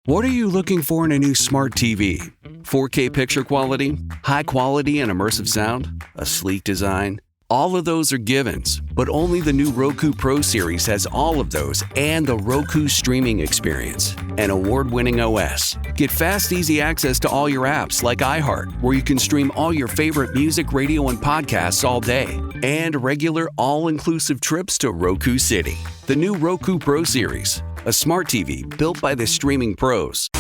What are you looking for in a new smart TV? 4K picture quality? High quality and immersive sound? A sleek design? All of those are givens, but only the new Roku Pro Series has all of those and the Roku streaming experience, an award-winning OS. Get fast, easy access to all your apps like iHeart, where you can stream all your favorite music, radio, and podcasts all day, and regular all-inclusive trips to Roku City. The new Roku Pro Series, a smart TV built by the streaming pros.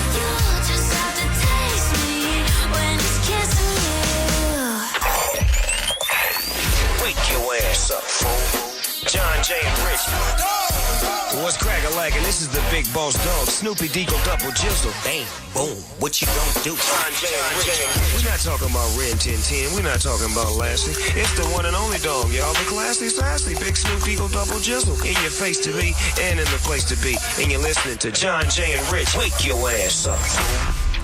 John, Jay, and Rich. What's crack-a-lackin'? This is the big boss dog, Snoopy Deagle Double Jizzle. Bang, boom, what you gonna do? John, Jay, and Rich. We're not talking about Ren 1010. We're not talking about Lassie. It's the one and only dog, y'all. The classy, sassy, big Snoop Deagle Double Jizzle. In your face to be and in the place to be. And you're listening to John, Jay, and Rich. Wake your ass up.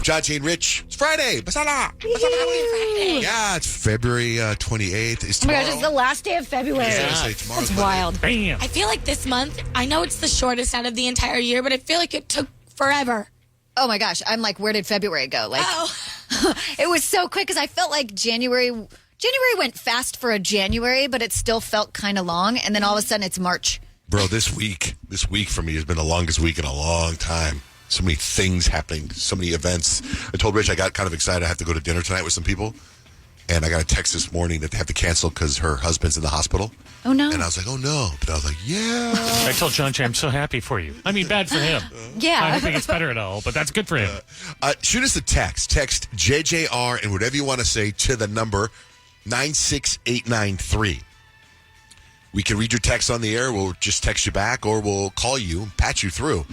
John, Jay, and Rich. It's Friday. Basala. Friday. Yeah, it's February 28th. It's Oh my tomorrow. gosh, it's the last day of February. Yeah, tomorrow's That's Monday. wild. Bam. I feel like this month, I know it's the shortest out of the entire year, but I feel like it took forever. Oh my gosh, I'm like, where did February go? Like, it was so quick because I felt like January went fast for a January, but it still felt kind of long. And then all of a sudden it's March. Bro, this week for me has been the longest week in a long time. So many things happening, so many events. I told Rich I got kind of excited. I have to go to dinner tonight with some people. And I got a text this morning that they have to cancel because her husband's in the hospital. Oh, no. And I was like, oh, no. But I was like, yeah. I told John Jay I'm so happy for you. I mean, bad for him. Yeah. I don't think it's better at all, but that's good for him. Shoot us a text. Text JJR and whatever you want to say to the number 96893. We can read your text on the air. We'll just text you back or we'll call you and patch you through.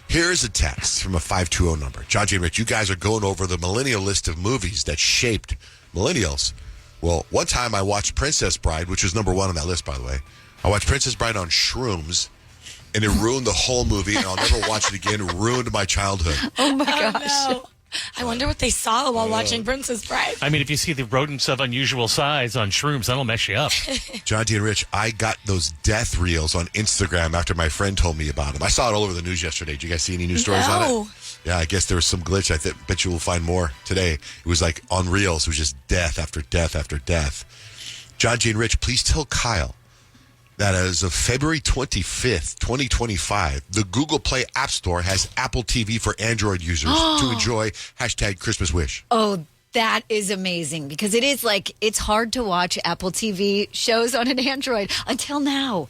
Here's a text from a 520 number. John J. and Rich, you guys are going over the millennial list of movies that shaped millennials. Well, one time I watched Princess Bride, which was number one on that list, by the way. I watched Princess Bride on shrooms, and it ruined the whole movie, and I'll never watch it again. It ruined my childhood. Oh my gosh. No. I wonder what they saw while watching Princess Bride. I mean, if you see the rodents of unusual size on shrooms, that'll mess you up. John D. and Rich, I got those death reels on Instagram after my friend told me about them. I saw it all over the news yesterday. Did you guys see any news stories on it? Yeah, I guess there was some glitch. I bet you will find more today. It was like on reels. It was just death after death after death. John G. and Rich, please tell Kyle that as of February 25th, 2025, the Google Play App Store has Apple TV for Android users to enjoy #Christmas Wish. Oh, that is amazing because it is like, it's hard to watch Apple TV shows on an Android until now.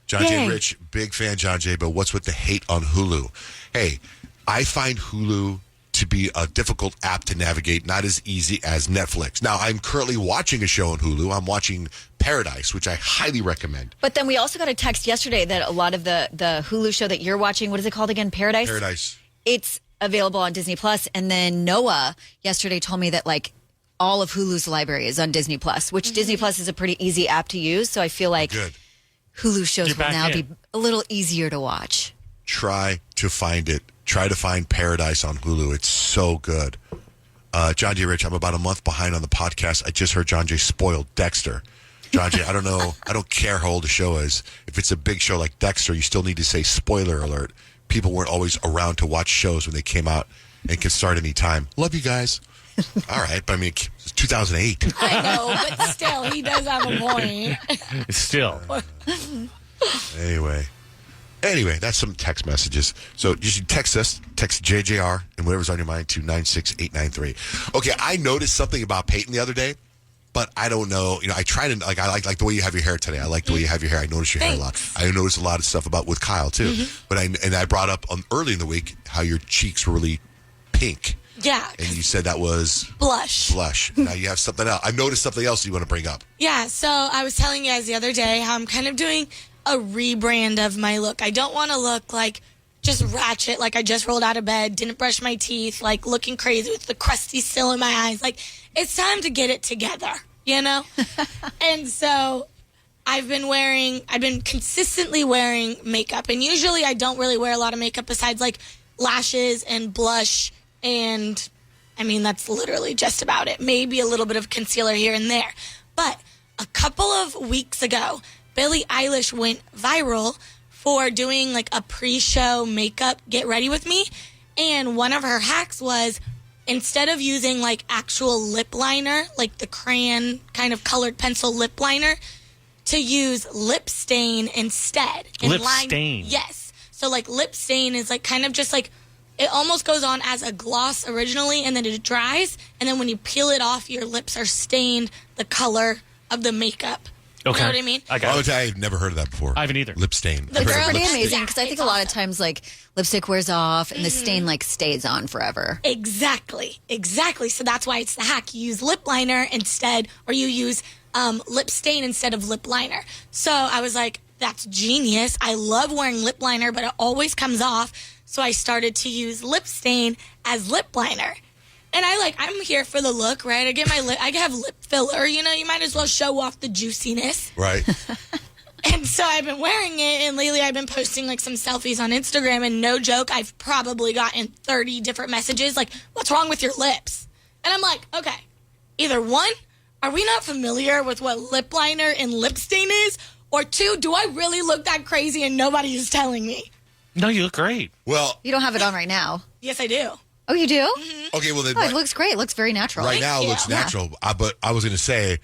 John J. and Rich, big fan, John J., but what's with the hate on Hulu? Hey, I find Hulu to be a difficult app to navigate, not as easy as Netflix. Now, I'm currently watching a show on Hulu. I'm watching Paradise, which I highly recommend. But then we also got a text yesterday that a lot of the Hulu show that you're watching, what is it called again? Paradise? Paradise. It's available on Disney Plus. And then Noah yesterday told me that like all of Hulu's library is on Disney Plus, which Disney Plus is a pretty easy app to use. So I feel like Hulu shows will now be a little easier to watch. Try to find it. Try to find Paradise on Hulu. It's so good. John J. Rich, I'm about a month behind on the podcast. I just heard John J. spoiled Dexter. John J., I don't know. I don't care how old the show is. If it's a big show like Dexter, you still need to say spoiler alert. People weren't always around to watch shows when they came out and could start any time. Love you guys. All right. But I mean, it's 2008. I know, but still, he does have a point. Still. Anyway, that's some text messages. So you should text us, text JJR and whatever's on your mind to 96893. Okay, I noticed something about Payton the other day, but I don't know. You know, I try to, I like the way you have your hair today. I like the way you have your hair. I notice your hair a lot. I noticed a lot of stuff with Kyle, too. But I brought up early in the week how your cheeks were really pink. Yeah. And you said that was blush. Now you have something else. I noticed something else you want to bring up. Yeah, so I was telling you guys the other day how I'm kind of doing a rebrand of my look. I don't want to look like just ratchet, like I just rolled out of bed, didn't brush my teeth, like looking crazy with the crusty still in my eyes. Like, it's time to get it together, you know? And so I've been consistently wearing makeup. And usually I don't really wear a lot of makeup besides like lashes and blush. And I mean, that's literally just about it. Maybe a little bit of concealer here and there. But a couple of weeks ago, Billie Eilish went viral for doing like a pre-show makeup get ready with me. And one of her hacks was, instead of using like actual lip liner, like the crayon kind of colored pencil lip liner, to use lip stain instead. And lip stain? Yes. So like lip stain is like kind of just like, it almost goes on as a gloss originally, and then it dries, and then when you peel it off, your lips are stained the color of the makeup. Okay. You know what I mean? I got it. I've never heard of that before. I haven't either. Lip stain. It's pretty amazing because I think a lot of times like lipstick wears off and the stain like stays on forever. Exactly. So that's why it's the hack. You use lip liner instead, or you use lip stain instead of lip liner. So I was like, that's genius. I love wearing lip liner, but it always comes off. So I started to use lip stain as lip liner. And I'm here for the look, right? I have lip filler, you might as well show off the juiciness. Right. And so I've been wearing it, and lately I've been posting like some selfies on Instagram, and no joke, I've probably gotten 30 different messages like, what's wrong with your lips? And I'm like, okay, either one, are we not familiar with what lip liner and lip stain is? Or two, do I really look that crazy and nobody is telling me? No, you look great. Well, You don't have it on right now. Yes, I do. Oh, you do? okay, well, then, Oh, it looks great. It looks very natural. right now it you. looks natural. But I was going to say,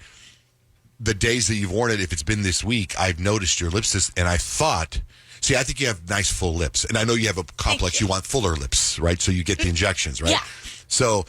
the days that you've worn it, if it's been this week, I've noticed your lips, and I thought, I think you have nice full lips. And I know you have a complex, you want fuller lips, right? So you get the injections, right? Yeah. So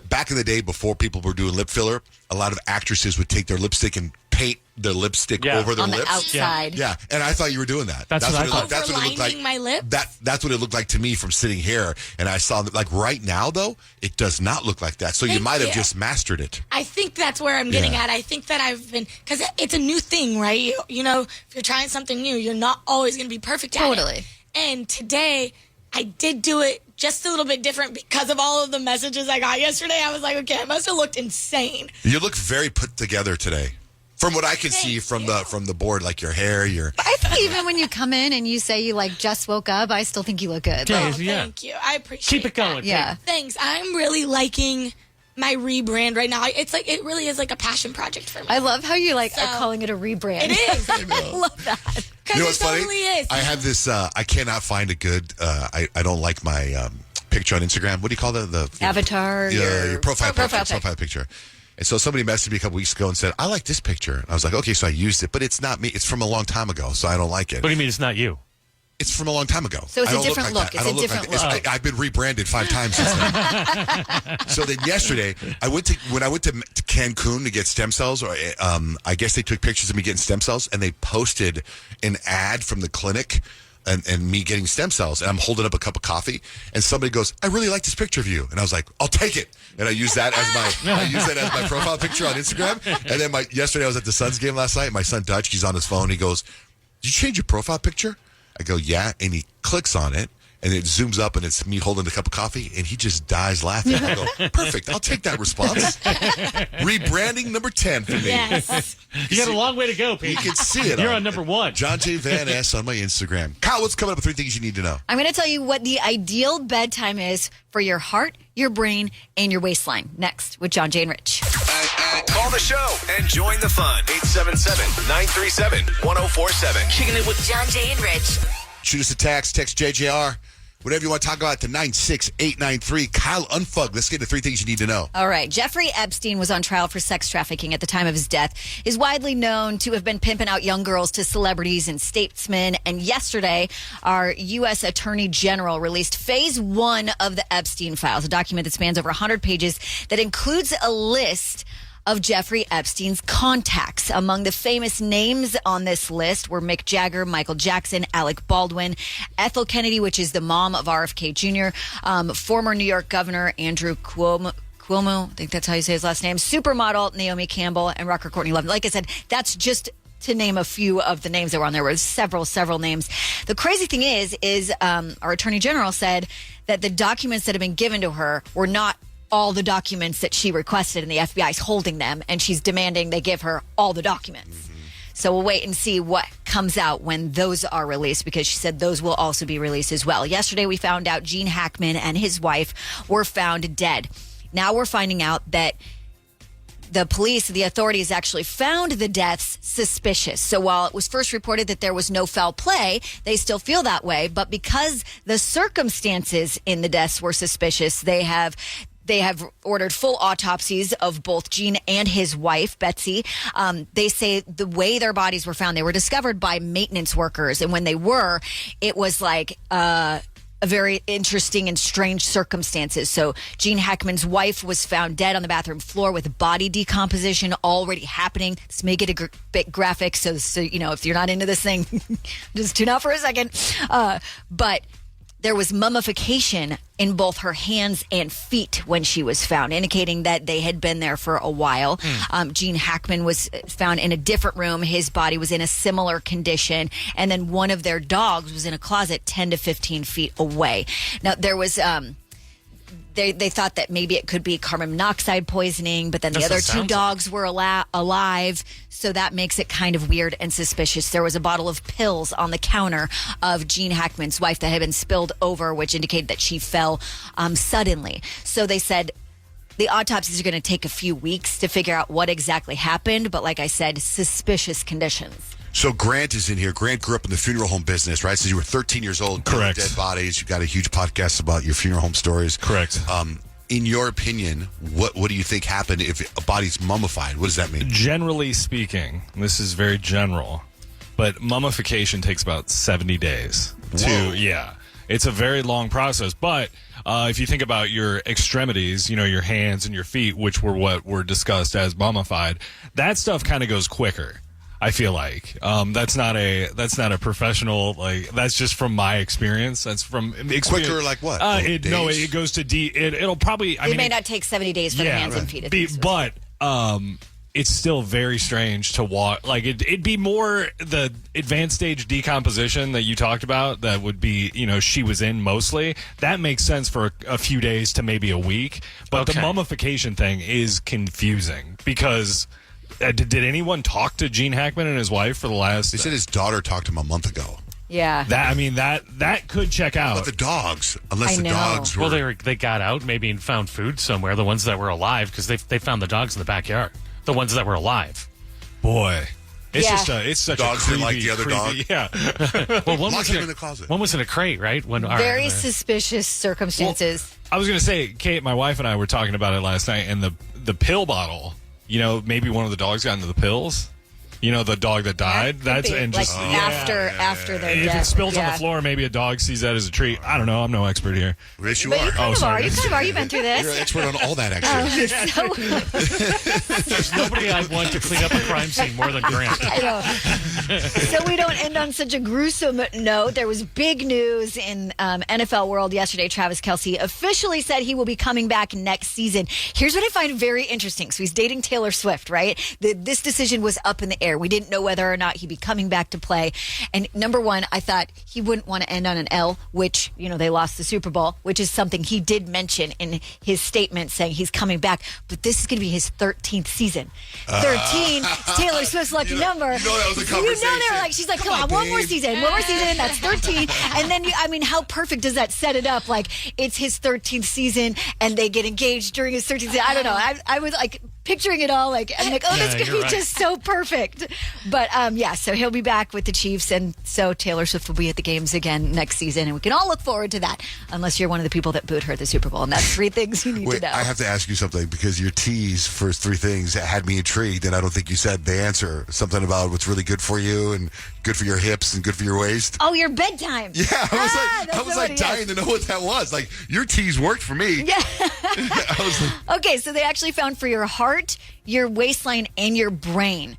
back in the day, before people were doing lip filler, a lot of actresses would take their lipstick and paint their lipstick over their on lips. the outside. Yeah, and I thought you were doing that. That's what I thought. That's what it looked like. Overlining my lips? That's what it looked like to me from sitting here. And I saw that, like right now, though, it does not look like that. So you Thank might have you. just mastered it. I think that's where I'm getting Yeah. at. I think that I've been, because it's a new thing, right? You know, if you're trying something new, you're not always going to be perfect at it. Totally. And today, I did do it just a little bit different because of all of the messages I got yesterday. I was like, okay, I must have looked insane. You look very put together today. From what I can see from the board, like your hair, your I think even when you come in and you say you like just woke up, I still think you look good. Yeah. Oh, thank you. I appreciate Keep it going. that. Yeah. Thanks. I'm really liking my rebrand right now. It's like, it really is like a passion project for me. I love how you are So- calling it a rebrand. It is. I love that. Because You know it what's funny? totally is. I have this. I cannot find a good. I don't like my picture on Instagram. What do you call the Avatar, Yeah, your profile profile picture. Profile picture. And so somebody messaged me a couple weeks ago and said, "I like this picture." And I was like, "Okay," so I used it, but it's not me. It's from a long time ago, so I don't like it. What do you mean it's not you? It's from a long time ago. So it's I a don't different like look. that. I It's a don't look different like look. that. I've been rebranded 5 times since then. So then yesterday, when I went to Cancun to get stem cells, or I guess they took pictures of me getting stem cells, and they posted an ad from the clinic and me getting stem cells, and I'm holding up a cup of coffee, and somebody goes, "I really like this picture of you," and I was like, "I'll take it," and I use that as my profile picture on Instagram. And then yesterday I was at the Suns game last night. My son Dutch, he's on his phone. He goes, "Did you change your profile picture?" I go, "Yeah," and he clicks on it, and it zooms up, and it's me holding a cup of coffee, and he just dies laughing. I go, "Perfect, I'll take that response." Rebranding number 10 for me. Yes. You got a long way to go, Pete. You can see it. You're on number 1. John J. Van S. on my Instagram. Kyle, what's coming up with 3 things you need to know? I'm going to tell you what the ideal bedtime is for your heart, your brain, and your waistline. Next with John J. and Rich. Call the show and join the fun. 877-937-1047. Kicking it with John Jay and Rich. Shoot us a text JJR. Whatever you want to talk about to 96893. Kyle Unfugged. Let's get to 3 things you need to know. All right. Jeffrey Epstein was on trial for sex trafficking at the time of his death. He's widely known to have been pimping out young girls to celebrities and statesmen. And yesterday, our U.S. Attorney General released phase 1 of the Epstein files, a document that spans over 100 pages that includes a list of Jeffrey Epstein's contacts. Among the famous names on this list were Mick Jagger, Michael Jackson, Alec Baldwin, Ethel Kennedy, which is the mom of RFK Jr., former New York Governor Andrew Cuomo, I think that's how you say his last name, supermodel Naomi Campbell, and rocker Courtney Love. Like I said, that's just to name a few of the names that were on there. There were several names. The crazy thing is our Attorney General said that the documents that have been given to her were not all the documents that she requested, and the FBI is holding them, and she's demanding they give her all the documents. Mm-hmm. So we'll wait and see what comes out when those are released, because she said those will also be released as well. Yesterday, we found out Gene Hackman and his wife were found dead. Now we're finding out that the police, the authorities actually found the deaths suspicious. So while it was first reported that there was no foul play, they still feel that way. But because the circumstances in the deaths were suspicious, they have ordered full autopsies of both Gene and his wife, Betsy. They say the way their bodies were found, they were discovered by maintenance workers. And when they were, it was like a very interesting and strange circumstances. So Gene Hackman's wife was found dead on the bathroom floor with body decomposition already happening. Let's make it a bit graphic. So, if you're not into this thing, just tune out for a second. But there was mummification in both her hands and feet when she was found, indicating that they had been there for a while. Gene Hackman was found in a different room. His body was in a similar condition. And then one of their dogs was in a closet 10 to 15 feet away. Now, there was... They thought that maybe it could be carbon monoxide poisoning, but then the other two dogs were alive, so that makes it kind of weird and suspicious. There was a bottle of pills on the counter of Gene Hackman's wife that had been spilled over, which indicated that she fell suddenly. So they said the autopsies are going to take a few weeks to figure out what exactly happened, but like I said, suspicious conditions. So Grant is in here. Grant grew up in the funeral home business, right? Since you were 13 years old. Correct. Dead bodies. You've got a huge podcast about your funeral home stories. Correct. In your opinion, what do you think happened if a body's mummified? What does that mean? Generally speaking, this is very general, but mummification takes about 70 days. Yeah. It's a very long process, but if you think about your extremities, your hands and your feet, which were what were discussed as mummified, that stuff kind of goes quicker. I feel like that's not a professional, that's just from my experience. That's from experience. Quicker, like what? It goes to it'll probably. It may not take 70 days for the hands and feet. But it's still very strange to watch. Like it'd be more the advanced stage decomposition that you talked about. That would be, she was in mostly. That makes sense for a few days to maybe a week. But the mummification thing is confusing because. Did anyone talk to Gene Hackman and his wife for the last... They said his daughter talked to him a month ago. Yeah. That could check out. But the dogs, unless the dogs were... Well, they got out maybe and found food somewhere, the ones that were alive, because they found the dogs in the backyard. The ones that were alive. Boy. It's such dogs a creepy, like the other dog. Yeah. Well, one Lock was him in the closet. One was in a crate, right? Very suspicious circumstances. Well, I was going to say, Kate, my wife and I were talking about it last night, and the pill bottle... maybe one of the dogs got into the pills. The dog that died. After their death. If it spills on the floor, maybe a dog sees that as a treat. I don't know. I'm no expert here. Yes, you But are. you kind of are. You kind of are. You've been through this. You're an expert on all that, actually. There's nobody I'd want to clean up a crime scene more than Grant. I know. So we don't end on such a gruesome note. There was big news in NFL world yesterday. Travis Kelce officially said he will be coming back next season. Here's what I find very interesting. So he's dating Taylor Swift, right? This decision was up in the air. We didn't know whether or not he'd be coming back to play. And number one, I thought he wouldn't want to end on an L, which, they lost the Super Bowl, which is something he did mention in his statement saying he's coming back. But this is going to be his 13th season. 13 is Taylor Swift's lucky number. That was a conversation. They were like, she's like, come on, one more season, that's 13. And then, how perfect does that set it up? Like, it's his 13th season and they get engaged during his 13th season. I don't know. I was like, picturing it all, I'm like, that's going to be just so perfect. But, so he'll be back with the Chiefs, and so Taylor Swift will be at the games again next season, and we can all look forward to that, unless you're one of the people that booed her at the Super Bowl, and that's three things you need to know. I have to ask you something, because your tease for three things had me intrigued, and I don't think you said the answer. Something about what's really good for you, and good for your hips, and good for your waist. Oh, your bedtime. Yeah, I was dying to know what that was. Like, your tease worked for me. Yeah. I was like, okay, so they actually found for your heart, your waistline, and your brain.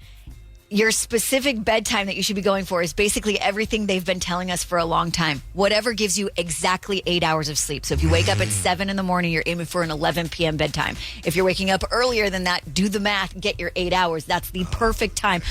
Your specific bedtime that you should be going for is basically everything they've been telling us for a long time. Whatever gives you exactly 8 hours of sleep. So if you wake up at 7 in the morning, you're aiming for an 11 p.m. bedtime. If you're waking up earlier than that, do the math, get your 8 hours. That's the perfect time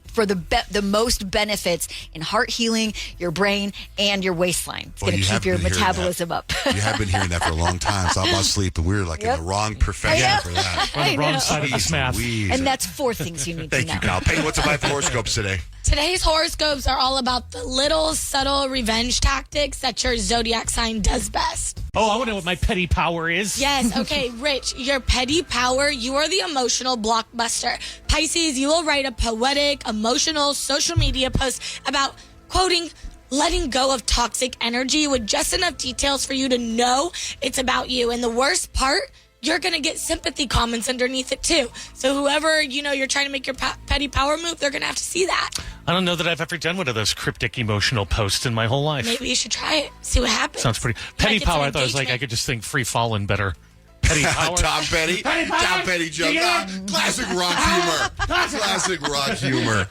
for the most benefits in heart healing, your brain, and your waistline. It's going to keep your metabolism up. You have been hearing that for a long time. It's all about sleep, and we're like in the wrong profession for that. On the wrong side of this math. And that's 4 things you need to know. Thank you, Kyle. Payton, what's the Life horoscopes today? Today's horoscopes are all about the little subtle revenge tactics that your zodiac sign does best. Oh, I want to know what my petty power is. Yes, okay, Rich, your petty power, you are the emotional blockbuster. Pisces, you will write a poetic, emotional social media post about, quoting, letting go of toxic energy with just enough details for you to know it's about you. And the worst part, you're going to get sympathy comments underneath it too. So whoever, you're trying to make your petty power move, they're going to have to see that. I don't know that I've ever done one of those cryptic emotional posts in my whole life. Maybe you should try it. See what happens. Sounds pretty. Petty power, I thought it was like I could just think free falling better. Petty power. Tom Petty. Tom Petty joke. Classic rock humor. Classic rock humor.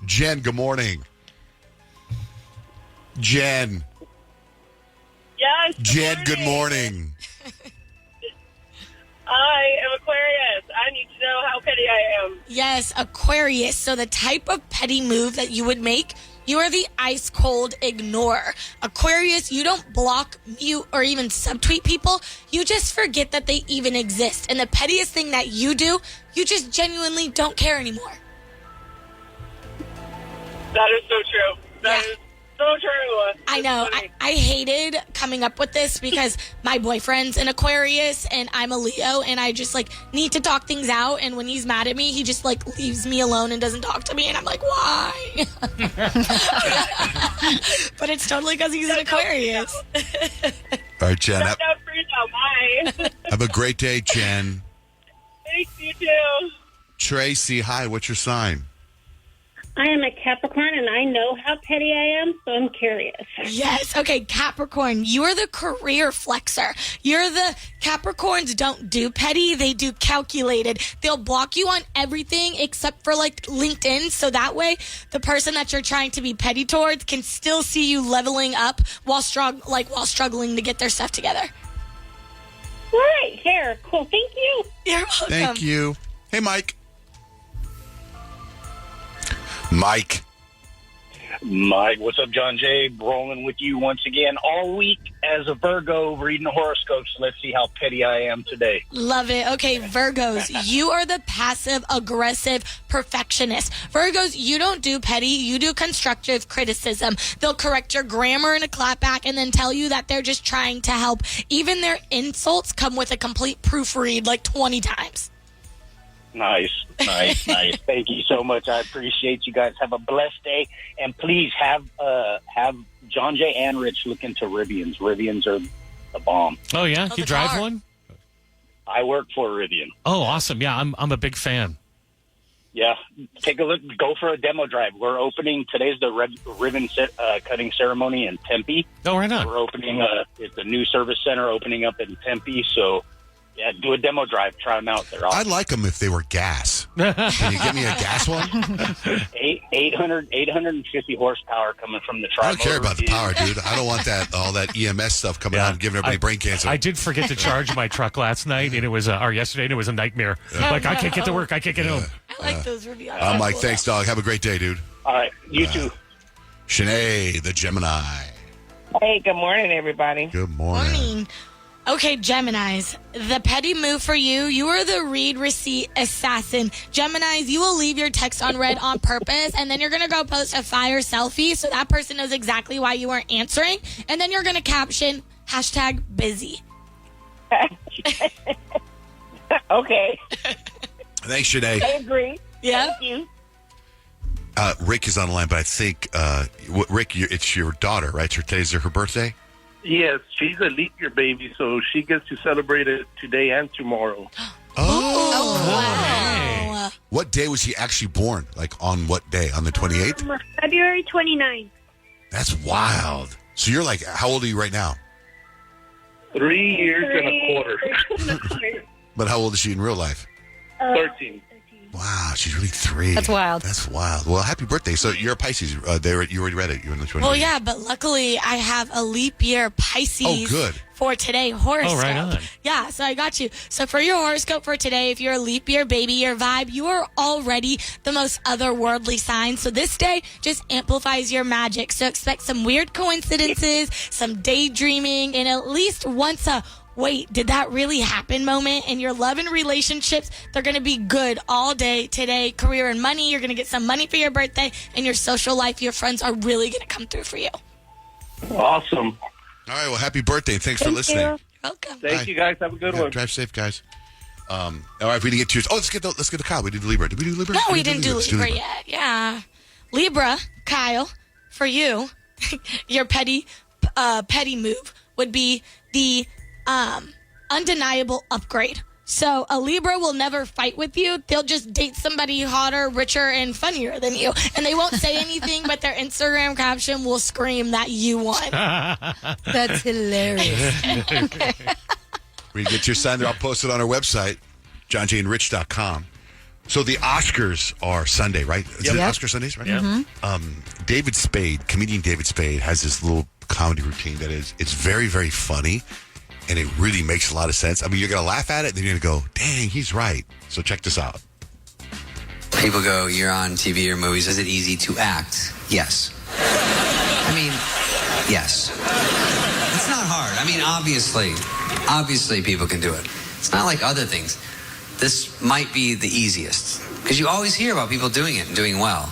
Jen, good morning. Jen. Yes. Jen, good morning. I am Aquarius. I need to know how petty I am. Yes, Aquarius. So the type of petty move that you would make, you are the ice cold ignorer. Aquarius, you don't block, mute, or even subtweet people. You just forget that they even exist. And the pettiest thing that you do, you just genuinely don't care anymore. That is so true. That is so true. I know. I hated coming up with this because my boyfriend's an Aquarius and I'm a Leo, and I just need to talk things out. And when he's mad at me, he just leaves me alone and doesn't talk to me. And I'm like, why? But it's totally because he's an Aquarius. All right, Jen. Bye. Have a great day, Jen. Thanks, you too. Tracy, hi. What's your sign? I am a Capricorn, and I know how petty I am, so I'm curious. Yes. Okay, Capricorn, you are the career flexor. You're the Capricorns don't do petty. They do calculated. They'll block you on everything except for LinkedIn. So that way the person that you're trying to be petty towards can still see you leveling up while struggling to get their stuff together. Right. Here. Cool. Thank you. You're welcome. Thank you. Hey, Mike. Mike, what's up, John Jay? Rolling with you once again all week as a Virgo reading horoscopes. Let's see how petty I am today. Love it. Okay, Virgos, you are the passive-aggressive perfectionist. Virgos, you don't do petty. You do constructive criticism. They'll correct your grammar in a clapback and then tell you that they're just trying to help. Even their insults come with a complete proofread 20 times. Nice. Thank you so much. I appreciate you guys. Have a blessed day, and please have John Jay and Rich look into Rivians. Rivians are the bomb. Oh yeah, you drive one? I work for Rivian. Oh, awesome! Yeah, I'm a big fan. Yeah, take a look. Go for a demo drive. We're opening today's the ribbon cutting ceremony in Tempe. Oh, right on. We're opening it's a new service center opening up in Tempe. So. Yeah, do a demo drive. Try them out. They're awesome. I'd like them if they were gas. Can you give me a gas one? 850 horsepower coming from the tri. I don't care about the power, dude. I don't want all that EMS stuff coming out and giving everybody brain cancer. I did forget to charge my truck last night, and it was or yesterday, and it was a nightmare. I can't get to work. I can't get home. I like those reviews. I'm like, thanks, dog. Have a great day, dude. All right, you too. Shanae, the Gemini. Hey, good morning, everybody. Good morning. Okay, Geminis, the petty move for you, you are the read receipt assassin. Geminis, you will leave your text unread on purpose, and then you're going to go post a fire selfie so that person knows exactly why you weren't answering, and then you're going to caption, #busy. Okay. Thanks, Shanae. I agree. Yeah. Thank you. Rick is on the line, but I think, Rick, it's your daughter, right? Today's her birthday? Yes, she's a leap year baby, so she gets to celebrate it today and tomorrow. Wow. What day was she actually born? On what day? On the 28th? February 29th. That's wild. So you're how old are you right now? 3 years and a quarter. But how old is she in real life? 13. Wow, she's really 3. That's wild. That's wild. Well, happy birthday. So you're a Pisces. You already read it. You're in the 28th. Well, yeah, but luckily I have a leap year Pisces for today horoscope. Oh, right on. Yeah, so I got you. So for your horoscope for today, if you're a leap year baby, your vibe, you are already the most otherworldly sign. So this day just amplifies your magic. So expect some weird coincidences, some daydreaming, and at least once a wait, did that really happen moment? And your love and relationships, they're going to be good all day today. Career and money, you're going to get some money for your birthday. And your social life, your friends are really going to come through for you. Awesome. All right, well, happy birthday. Thanks for listening. You're welcome. Thank you, guys. Have a good one. Drive safe, guys. All right, we didn't get to yours. Oh, let's get to Kyle. We did Libra. Did we do Libra? No, we didn't do Libra yet. Yeah. Libra, Kyle, for you, your petty move would be the undeniable upgrade. So a Libra will never fight with you. They'll just date somebody hotter, richer, and funnier than you. And they won't say anything, but their Instagram caption will scream that you won. That's hilarious. Okay. We get your sign there. I'll post it on our website, johnjaneandrich.com. So the Oscars are Sunday, right? Is it Oscar Sundays, right? Yeah. David Spade, comedian David Spade, has this little comedy routine that it's very, very funny, and it really makes a lot of sense. I mean, you're going to laugh at it, and then you're going to go, dang, he's right. So check this out. People go, you're on TV or movies. Is it easy to act? Yes. I mean, yes. It's not hard. I mean, obviously people can do it. It's not like other things. This might be the easiest because you always hear about people doing it and doing well.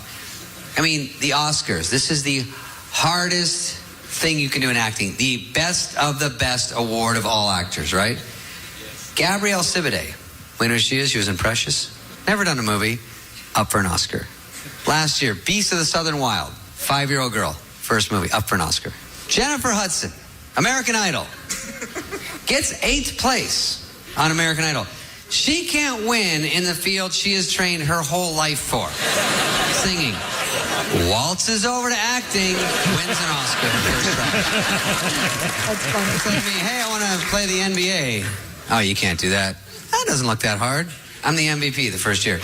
I mean, the Oscars, this is the hardest thing you can do in acting. The best of the best award of all actors, right? Gabrielle Sidibe. We know who she is. She was in Precious. Never done a movie. Up for an Oscar. Last year, Beast of the Southern Wild. 5-year-old girl. First movie. Up for an Oscar. Jennifer Hudson. American Idol. Gets 8th place on American Idol. She can't win in the field she has trained her whole life for. Singing. Waltzes over to acting. Wins an Oscar first try. That's funny. It's like me, hey, I want to play the NBA. Oh, you can't do that. That doesn't look that hard. I'm the MVP the first year.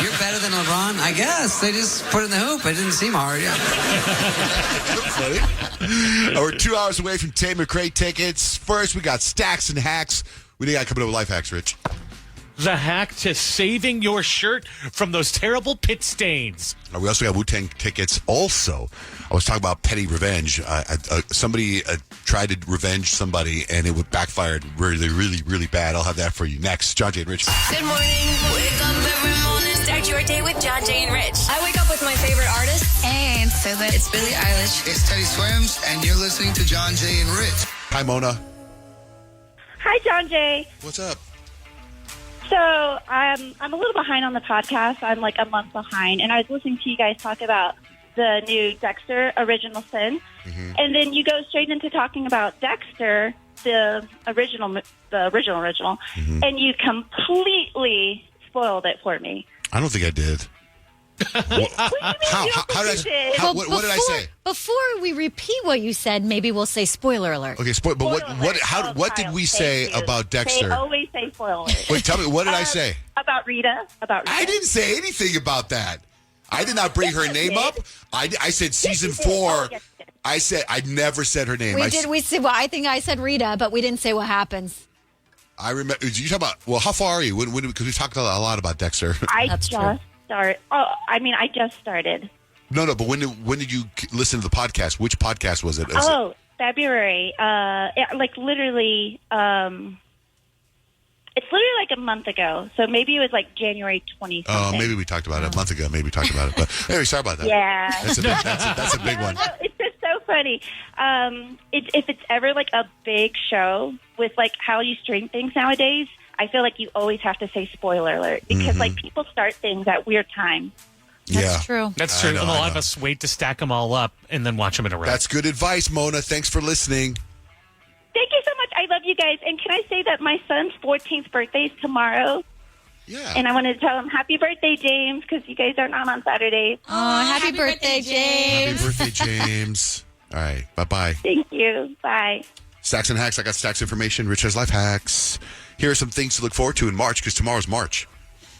You're better than LeBron? I guess. They just put it in the hoop. It didn't seem hard. Yeah. We're 2 hours away from Tate McRae tickets. First, we got Stacks and Hacks. We got coming up with Life Hacks, Rich. The hack to saving your shirt from those terrible pit stains. We also got Wu-Tang tickets. Also, I was talking about petty revenge. Somebody tried to revenge somebody, and it would backfired really, really, really bad. I'll have that for you next. John Jay and Rich. Good morning. Wake up every morning. Start your day with John Jay and Rich. I wake up with my favorite artist, and so that it's Billie Eilish. It's Teddy Swims, and you're listening to John Jay and Rich. Hi, Mona. Hi, John Jay. What's up? So I'm a little behind on the podcast. I'm like a month behind, and I was listening to you guys talk about the new Dexter Original Sin, and then you go straight into talking about Dexter, the original, and you completely spoiled it for me. I don't think I did. What did I say? Before we repeat what you said, maybe we'll say spoiler alert. Okay, but what did we say about Dexter? They always say spoiler alert. Wait, tell me, what did I say? About Rita. I didn't say anything about that. I did not bring her name up. I said season 4. I said I never said her name. We did. We said. Well, I think I said Rita, but we didn't say what happens. I remember. You talk about. Well, how far are you? Because we talked a lot about Dexter. I just started. No, but when did you listen to the podcast? Which podcast was it? February. Literally. It's literally like a month ago. So maybe it was like January 20th. Oh, maybe we talked about it a month ago. Maybe we talked about it. But anyway, sorry about that. Yeah. That's a big one. No, it's just so funny. If it's ever like a big show with like how you stream things nowadays, I feel like you always have to say spoiler alert because like people start things at weird times. That's true. That's true. And a lot of us wait to stack them all up and then watch them in a row. That's good advice, Mona. Thanks for listening. Thank you so much. I love you guys. And can I say that my son's 14th birthday is tomorrow? Yeah. And I wanted to tell him happy birthday, James, because you guys aren't on Saturdays. Oh, happy birthday, James. Happy birthday, James. All right. Bye-bye. Thank you. Bye. Stacks and Hacks. I got Stacks information. Rich has Life Hacks. Here are some things to look forward to in March, because tomorrow's March.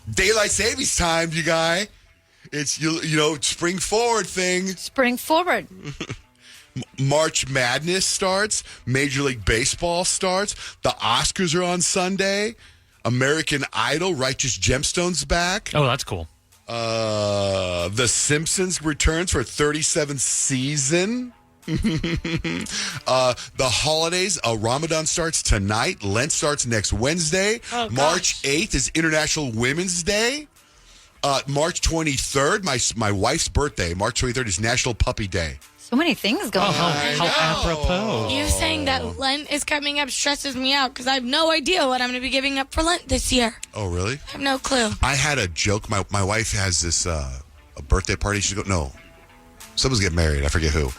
Daylight savings time, you guy. It's, spring forward thing. Spring forward. March Madness starts. Major League Baseball starts. The Oscars are on Sunday. American Idol, Righteous Gemstones back. Oh, that's cool. The Simpsons returns for 37th season. The holidays, Ramadan starts tonight. Lent starts next Wednesday. Oh, March 8th is International Women's Day. March 23rd, my wife's birthday. March 23rd is National Puppy Day. So many things going on. How apropos. You saying that Lent is coming up stresses me out because I have no idea what I'm going to be giving up for Lent this year. Oh, really? I have no clue. I had a joke. My wife has this a birthday party. She's no, someone's getting married. I forget who.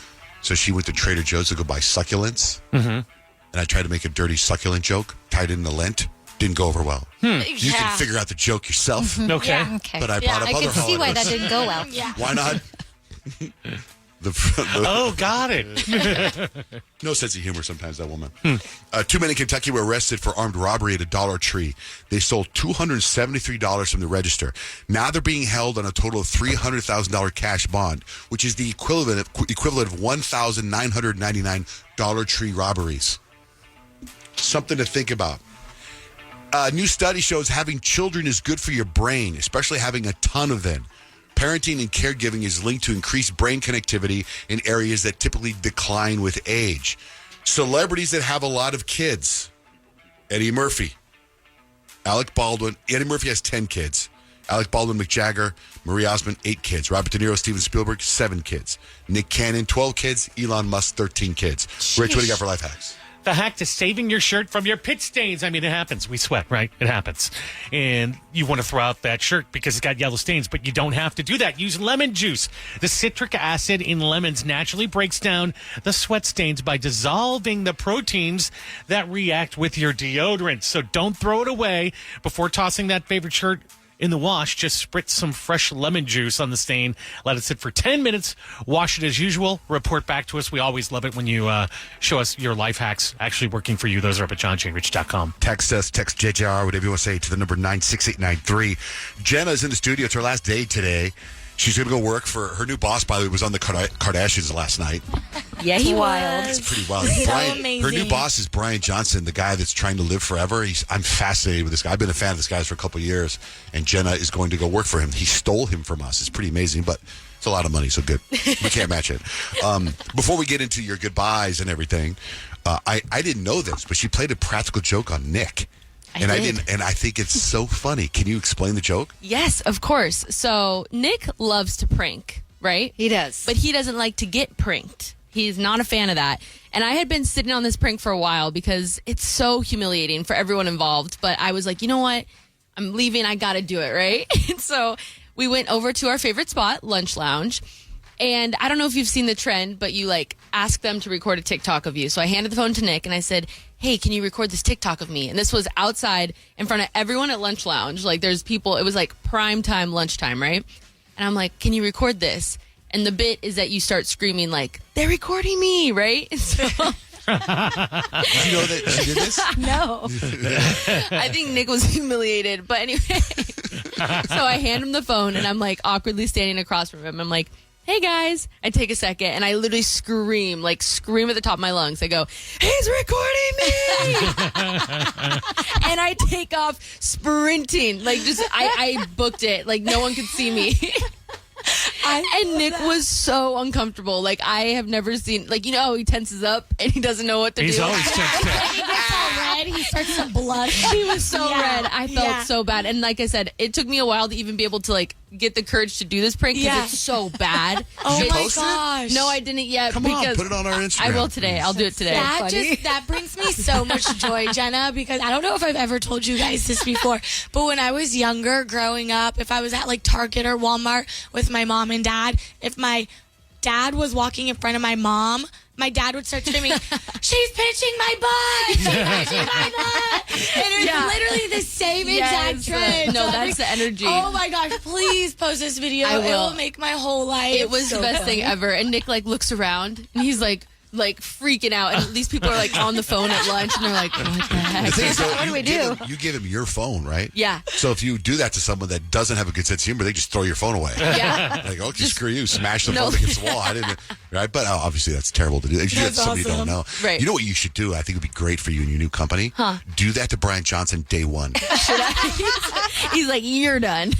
So she went to Trader Joe's to go buy succulents. Mm-hmm. And I tried to make a dirty succulent joke tied into Lent. Didn't go over well. You can figure out the joke yourself. Okay. Yeah, okay. But I brought up I other can see why holidays. that didn't go well. Yeah. Why not? Oh, got it. No sense of humor sometimes, that woman. 2 men in Kentucky were arrested for armed robbery at a Dollar Tree. They stole $273 from the register. Now they're being held on a total of $300,000 cash bond, which is the equivalent of 1,999 Dollar Tree robberies. Something to think about. A new study shows having children is good for your brain, especially having a ton of them. Parenting and caregiving is linked to increased brain connectivity in areas that typically decline with age. Celebrities that have a lot of kids. Eddie Murphy. Alec Baldwin. Eddie Murphy has 10 kids. Alec Baldwin, Mick Jagger, Marie Osmond, 8 kids. Robert De Niro, Steven Spielberg, 7 kids. Nick Cannon, 12 kids. Elon Musk, 13 kids. Rich, what do you got for life hacks? The hack to saving your shirt from your pit stains. I mean, it happens. We sweat, right? It happens. And you want to throw out that shirt because it's got yellow stains, but you don't have to do that. Use lemon juice. The citric acid in lemons naturally breaks down the sweat stains by dissolving the proteins that react with your deodorant. So don't throw it away before tossing that favorite shirt in the wash. Just spritz some fresh lemon juice on the stain. Let it sit for 10 minutes. Wash it as usual. Report back to us. We always love it when you show us your life hacks actually working for you. Those are up at johnjanerich.com. Text us, text JJR, whatever you want to say, to the number 96893. Jenna'S in the studio. It's her last day today. She's going to go work for her new boss, by the way, was on the Kardashians last night. Yeah, he was. It's pretty wild. So Brian, amazing. her new boss is Brian Johnson, the guy that's trying to live forever. I'm fascinated with this guy. I've been a fan of this guy for a couple of years, and Jenna is going to go work for him. He stole him from us. It's pretty amazing, but it's a lot of money, so good. We can't match it. Before we get into your goodbyes and everything, I didn't know this, but she played a practical joke on Nick. I think it's so funny. Can you explain the joke? Yes, of course. So Nick loves to prank, right? He does. But he doesn't like to get pranked. He's not a fan of that. And I had been sitting on this prank for a while because it's so humiliating for everyone involved. But I was like, you know what? I'm leaving. I got to do it, right? And so we went over to our favorite spot, Lunch Lounge. And I don't know if you've seen the trend, but you ask them to record a TikTok of you. So I handed the phone to Nick and I said, hey, can you record this TikTok of me? And this was outside in front of everyone at Lunch Lounge. There's people, it was prime time lunchtime, right? And I'm like, can you record this? And the bit is that you start screaming they're recording me, right? And so Did you know that she did this? No. I think Nick was humiliated. But anyway, so I hand him the phone and I'm awkwardly standing across from him. I'm like, hey guys. I take a second and I literally scream at the top of my lungs. I go, he's recording me. And I take off sprinting. I booked it. No one could see me. And Nick was so uncomfortable. I have never seen, he tenses up and he doesn't know what to do. He's always tensed up. He gets all red. He starts to blush. He was so red. I felt so bad. And like I said, it took me a while to even be able to get the courage to do this prank because it's so bad. Oh Did you my post it? gosh. No, I didn't yet. Come on, put it on our Instagram. I will today. I'll do it today. That brings me so much joy, Jenna, because I don't know if I've ever told you guys this before, but when I was younger, growing up, if I was at Target or Walmart with my mom and dad, if my dad was walking in front of my mom, my dad would start screaming, she's pinching my butt! She's pinching my butt! And it was literally the same exact trend. No, that's the energy. Oh my gosh, please post this video. I will. It will make my whole life. It was so the best funny. thing ever. And Nick looks around and he's freaking out. And these people are on the phone at lunch and they're like, what the heck? The thing is, What do we do? You give him your phone, right? Yeah. So if you do that to someone that doesn't have a good sense of humor, they just throw your phone away. Yeah. Okay, screw you. Smash the phone against the wall. I didn't. Right? But obviously that's terrible to do. If you have somebody you don't know. Right. You know what you should do? I think it would be great for you and your new company. Huh. Do that to Brian Johnson day one. Should I? He's like, you're done.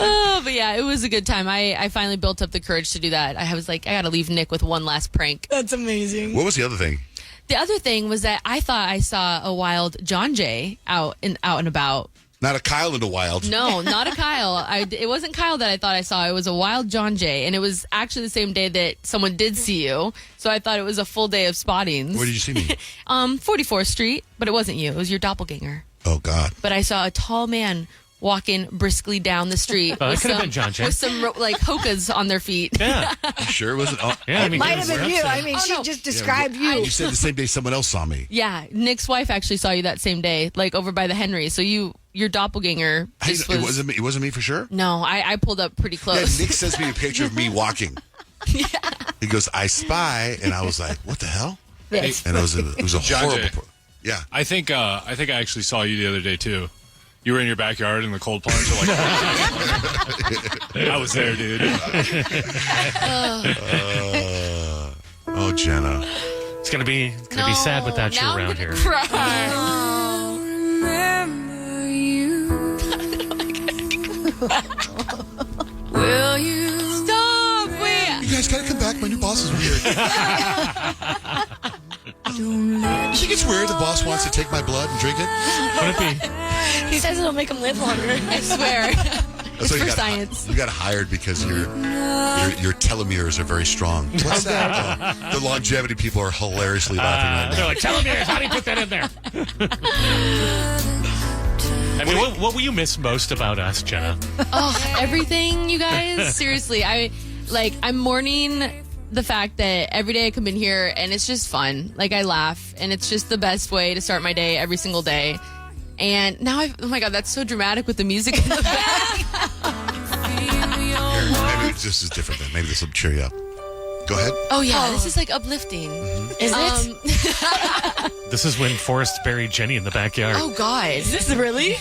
Oh, but yeah. yeah, it was a good time. I finally built up the courage to do that. I was like, I got to leave Nick with one last prank. That's amazing. What was the other thing? The other thing was that I thought I saw a wild John Jay out and about. Not a Kyle in the wild. No, not a Kyle. It wasn't Kyle that I thought I saw. It was a wild John Jay, and it was actually the same day that someone did see you. So I thought it was a full day of spottings. Where did you see me? 44th Street, but it wasn't you. It was your doppelganger. Oh, God. But I saw a tall man walking briskly down the street. It could have been John Jay. With some hokas on their feet. Yeah. You sure it wasn't? Oh, Yeah, It might have been you. I mean, she just described you. You said the same day someone else saw me. Yeah, Nick's wife actually saw you that same day, like over by the Henry. So your doppelganger. It wasn't me. It wasn't me for sure. No, I pulled up pretty close. Yeah, Nick sends me a picture of me walking. Yeah. He goes, "I spy," and I was like, "What the hell?" Yes. And it was a John horrible. Jay. Yeah. I think I actually saw you the other day too. You were in your backyard in the cold plunge. Like, I was there, dude. Oh, Jenna. It's gonna be sad without you now around I'm here. gonna cry. Will you Stop! Wait. You guys gotta come back. My new boss is weird. You think it's weird the boss wants to take my blood and drink it? Would it be? He says it'll make him live longer. I swear. It's why for you got, science. You got hired because your telomeres are very strong. What's that? The longevity people are hilariously laughing right They're now. like, telomeres, how do you put that in there? I mean, what will you miss most about us, Jenna? Oh, everything, you guys. Seriously, I'm mourning the fact that every day I come in here and it's just fun. Like, I laugh, and it's just the best way to start my day every single day. And now oh my God, that's so dramatic with the music in the back. Maybe this is different then. Maybe this will cheer you up. Go ahead. Oh yeah, this is like uplifting. Is it? This is when Forrest buried Jenny in the backyard. Oh God, Is this really?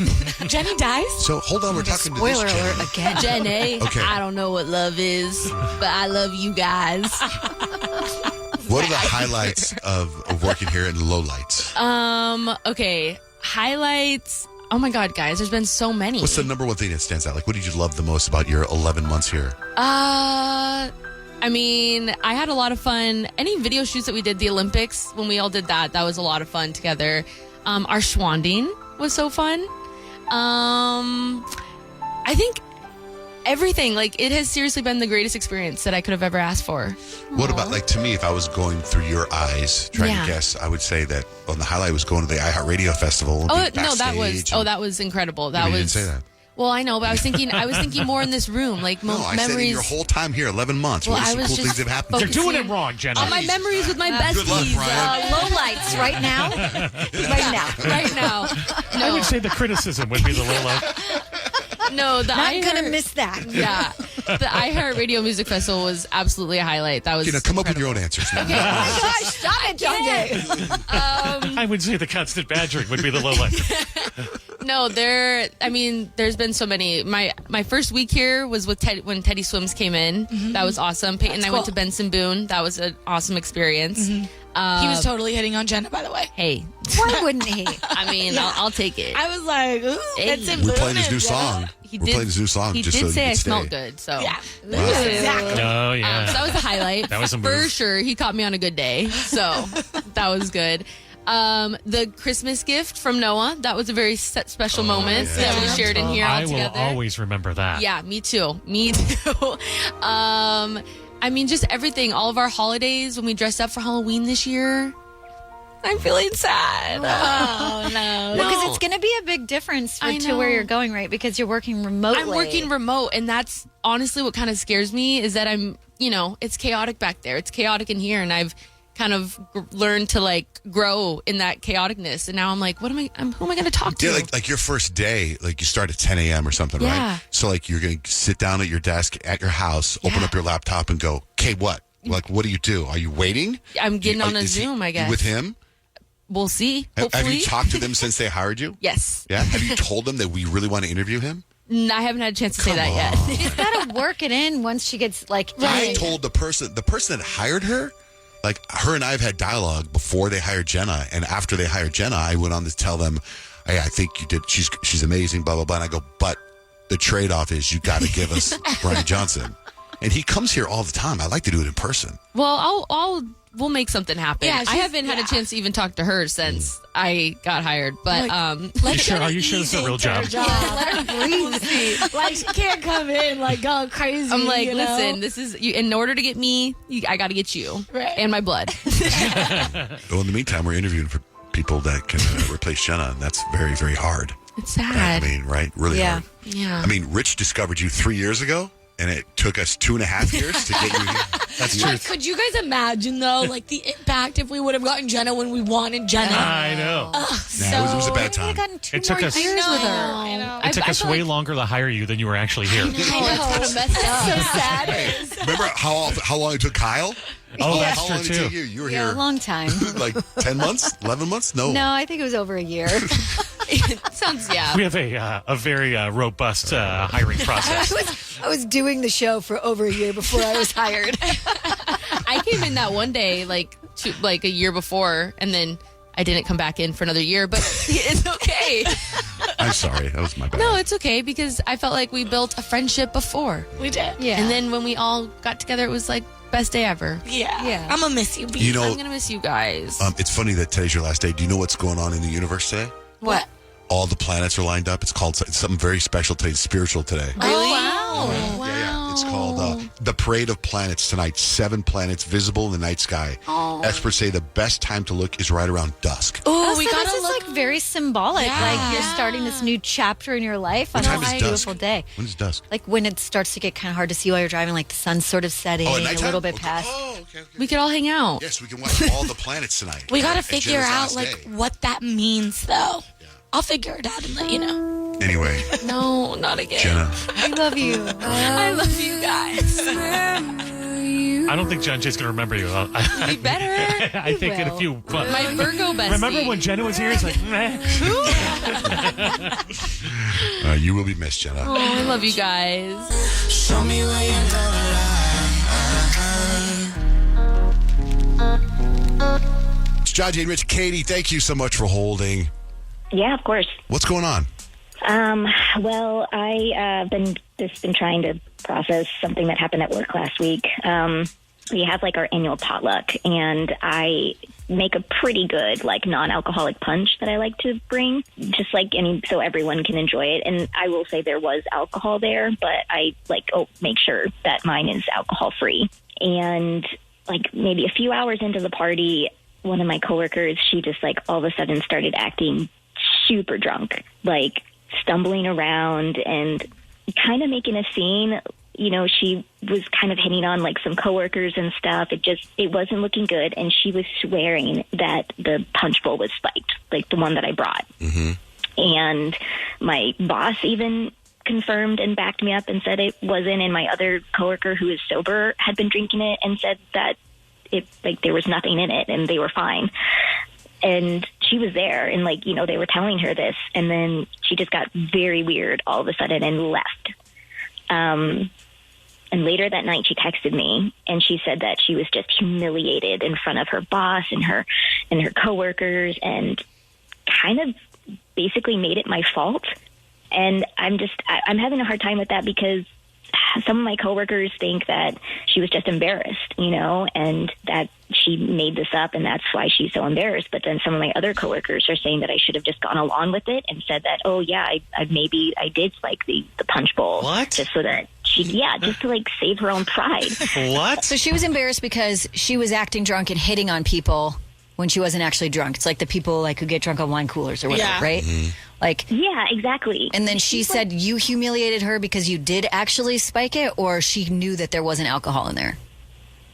Jenny dies? So hold on, we're talking to this Spoiler Jenny. alert again. Jenny. Okay. I don't know what love is, but I love you guys. What are the highlights of working here and the lowlights? Okay, highlights. Oh my God, guys, there's been so many. What's the number one thing that stands out? Like, what did you love the most about your 11 months here? I mean, I had a lot of fun. Any video shoots that we did, the Olympics, when we all did that was a lot of fun together. Our schwanding was so fun. I think everything, like, it has seriously been the greatest experience that I could have ever asked for. What about, like, to me, if I was going through your eyes, trying to guess, I would say that the highlight was going to the iHeartRadio Festival. Oh, no, that was incredible. You didn't say that. Well, I know, but I was thinking more in this room, like No, I said in your whole time here, 11 months. Well, what are I some was cool just things that happened? You're doing it wrong, Jenna. my memories with my besties. Good luck, Brian. Low lights right now. Right now. Right now. I would say the criticism would be the low light. No, Not gonna miss that. Yeah, the iHeartRadio Music Festival was absolutely a highlight. That was Come up with your own answers. Oh my gosh, stop it, John Jay. I would say the constant badgering would be the low light. No, there's been so many. My first week here was with when Teddy Swims came in. Mm-hmm. That was awesome. Peyton and I went to cool. Benson Boone. That was an awesome experience. He was totally hitting on Jenna, by the way. Hey, Why wouldn't he? I mean, I'll take it. I was like, ooh, Hey. that's in We're playing his Boone, new Jenna. song. We're playing his new song He just did so say you I can stay. smelled good. So Yeah. Wow. Exactly. Oh, yeah. so that was a highlight. That was a for move. sure. He caught me on a good day, so that was good. The Christmas gift from Noah, that was a very special moment yeah. that we shared in here all I will together. always remember that. Yeah, me too. Me too. I mean, just everything. All of our holidays when we dressed up for Halloween this year. I'm feeling sad. Oh, no. Because it's going to be a big difference I to where know. you're going, right? Because you're working remotely. I'm working remote, and that's honestly what kind of scares me is that it's chaotic back there. It's chaotic in here, and I've kind of learned to like grow in that chaoticness. And now I'm like, who am I going to talk to? Yeah, like your first day, like you start at 10 a.m. or something, Yeah. right? So like you're going to sit down at your desk at your house, open up your laptop and go, okay, what? Like, what do you do? Are you waiting? I'm getting on a Zoom, I guess. With him? We'll see. Have Hopefully. you talked to them since they hired you? Yes. Yeah? Have you told them that we really want to interview him? I haven't had a chance to say that yet. She's got to work it in once she gets like. I told the person that hired her, like her and I have had dialogue before they hired Jenna, and after they hired Jenna, I went on to tell them, hey, I think you did. She's amazing, blah blah blah. And I go, but the trade-off is you got to give us Brian Johnson. And he comes here all the time. I like to do it in person. Well, we'll make something happen. Yeah, I haven't had a chance to even talk to her since I got hired. But Are you sure it's a real job? Let her breathe. Like, she can't come in like going crazy. I'm like, you know? listen, this is you, in order to get me, I got to get you and my blood. Well, in the meantime, we're interviewing for people that can replace Jenna, and that's very, very hard. It's sad. Right? I mean, right? Really hard. Yeah. I mean, Rich discovered you 3 years ago, and it took us 2.5 years to get you here. That's Like, could you guys imagine, though, like the impact if we would have gotten Jenna when we wanted Jenna? I know. It was a bad time. It took us. It took us way longer to hire you than you were actually here. I know. It's messed up. So sad. Remember how long it took Kyle? Oh, that's how true long did it too. take you? You were Yeah, here a long time. like 10 months, 11 months? No. No, I think it was over a year. Sounds We have a very robust hiring process. I was doing the show for over a year before I was hired. I came in that one day, like a year before, and then I didn't come back in for another year. But it's okay. I'm sorry. That was my bad. No, it's okay because I felt like we built a friendship before. We did. Yeah. And then when we all got together, it was like best day ever. Yeah. I'm going to miss you, B. You know, I'm going to miss you guys. It's funny that today's your last day. Do you know what's going on in the universe today? What? All the planets are lined up. It's something very special today. It's spiritual today. Really? Wow. Yeah. It's called the Parade of Planets tonight. 7 planets visible in the night sky. Experts say the best time to look is right around dusk. Oh, So we this got to is look. like very symbolic. Yeah. Like you're starting this new chapter in your life on What time a is dusk? beautiful day. When is dusk? Like when it starts to get kind of hard to see while you're driving, like the sun's sort of setting Oh, at a nighttime? little bit Okay. past. Oh, okay. We could all hang out. Yes, we can watch all the planets tonight. We got to At figure Jenna's out, last like, day. what that means, though. I'll figure it out and let you know. Anyway, No, not again. Jenna. I love you. I love you guys. I don't think John Jay's going to remember you. He better. I think in a few. My Virgo bestie. Remember when Jenna was here? It's like, meh. You will be missed, Jenna. Oh, I love you guys. Show me where you're It's John Jay and Rich. Katie, thank you so much for holding. Yeah, of course. What's going on? Well, I been trying to process something that happened at work last week. We have like our annual potluck, and I make a pretty good like non-alcoholic punch that I like to bring, just like so everyone can enjoy it. And I will say there was alcohol there, but I make sure that mine is alcohol free. And like maybe a few hours into the party, one of my coworkers, she just like all of a sudden started acting super drunk, like stumbling around and kind of making a scene. You know, she was kind of hitting on like some coworkers and stuff. It wasn't looking good. And she was swearing that the punch bowl was spiked, like the one that I brought. Mm-hmm. And my boss even confirmed and backed me up and said it wasn't. And my other coworker who is sober had been drinking it and said that there was nothing in it and they were fine. And she was there and they were telling her this. And then she just got very weird all of a sudden and left. And later that night she texted me and she said that she was just humiliated in front of her boss and her coworkers and kind of basically made it my fault. And I'm having a hard time with that because some of my coworkers think that she was just embarrassed, and that she made this up and that's why she's so embarrassed. But then some of my other coworkers are saying that I should have just gone along with it and said that, oh yeah, maybe I did spike the punch bowl. What? Just so that just to save her own pride. What? So she was embarrassed because she was acting drunk and hitting on people when she wasn't actually drunk. It's like the people who get drunk on wine coolers or whatever, right? Mm-hmm. Yeah, exactly. And then she said you humiliated her because you did actually spike it, or she knew that there wasn't alcohol in there?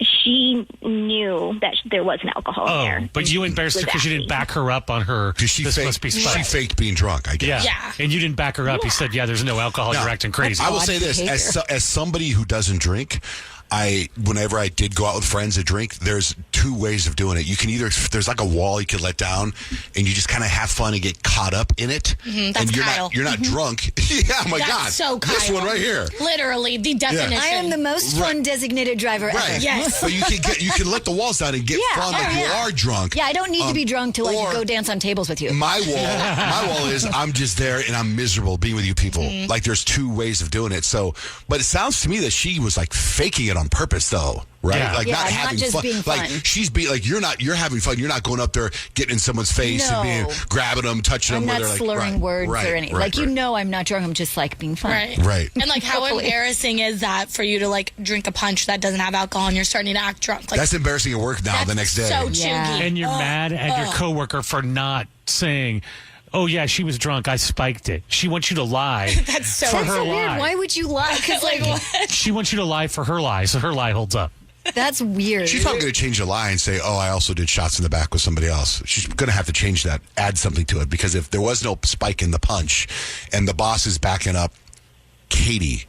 She knew that there wasn't alcohol in there. But you embarrassed her because you didn't back her up on her. Because she faked being drunk, I guess. Yeah. And you didn't back her up. You said, there's no alcohol. You're acting crazy. I will say this. As somebody who doesn't drink, whenever I did go out with friends to drink, there's 2 two ways of doing it. You can either, there's like a wall you can let down, and you just kind of have fun and get caught up in it. That's and Kyle. You're not drunk. Yeah, oh my That's God. so Kyle. This one right here. Literally, the definition. I am the most fun designated driver ever. Right. Yes. So you can let the walls down and get fun like you are drunk. Yeah, I don't need to be drunk to like go dance on tables with you. My wall is I'm just there and I'm miserable being with you people. Like there's two ways of doing it. So, but it sounds to me that she was like faking it on purpose though. Right? Yeah. Like not having just fun. being fun. Like she's you're having fun. You're not going up there getting in someone's face and grabbing them, touching I'm them. not slurring words or anything. I'm not drunk. I'm just like being fun. Right. And like how embarrassing is that for you to like drink a punch that doesn't have alcohol and you're starting to act drunk? Like, that's embarrassing at work now the next day. So chuggy. And you're mad at your coworker for not saying, oh, yeah, she was drunk. I spiked it. She wants you to lie That's so for her so lie. weird. Why would you lie? Because like, She wants you to lie for her lie, so her lie holds up. that's weird. She's probably going to change the lie and say, oh, I also did shots in the back with somebody else. She's going to have to change that, add something to it, because if there was no spike in the punch and the boss is backing up Katie,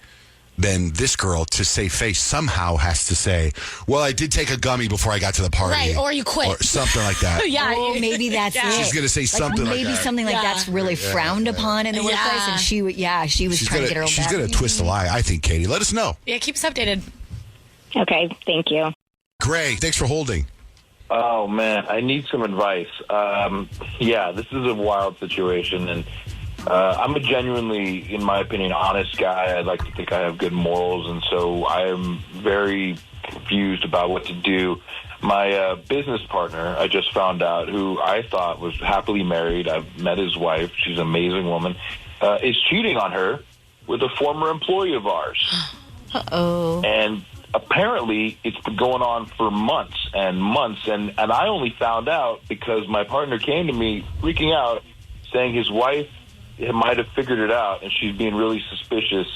then this girl, to save face, somehow has to say, well, I did take a gummy before I got to the party. Right, or you quit. Or something like that. Yeah. Oh, maybe that's it. She's going to say something like that. Maybe something like that's really frowned upon in the workplace, and she was trying to get her own She's back. going to twist the lie, I think, Katie. Let us know. Yeah, keep us updated. Okay, thank you. Gray, thanks for holding. Oh, man, I need some advice. This is a wild situation, and I'm a genuinely, in my opinion, honest guy. I like to think I have good morals, and so I am very confused about what to do. My business partner, I just found out, who I thought was happily married, I've met his wife, she's an amazing woman, is cheating on her with a former employee of ours. Uh-oh. And apparently it's been going on for months and months, and I only found out because my partner came to me freaking out, saying his wife might have figured it out, and she's being really suspicious,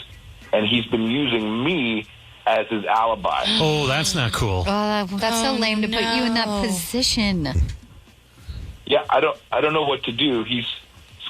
and he's been using me as his alibi. Oh, that's not cool. That's so lame to put you in that position. Yeah, I don't know what to do. He's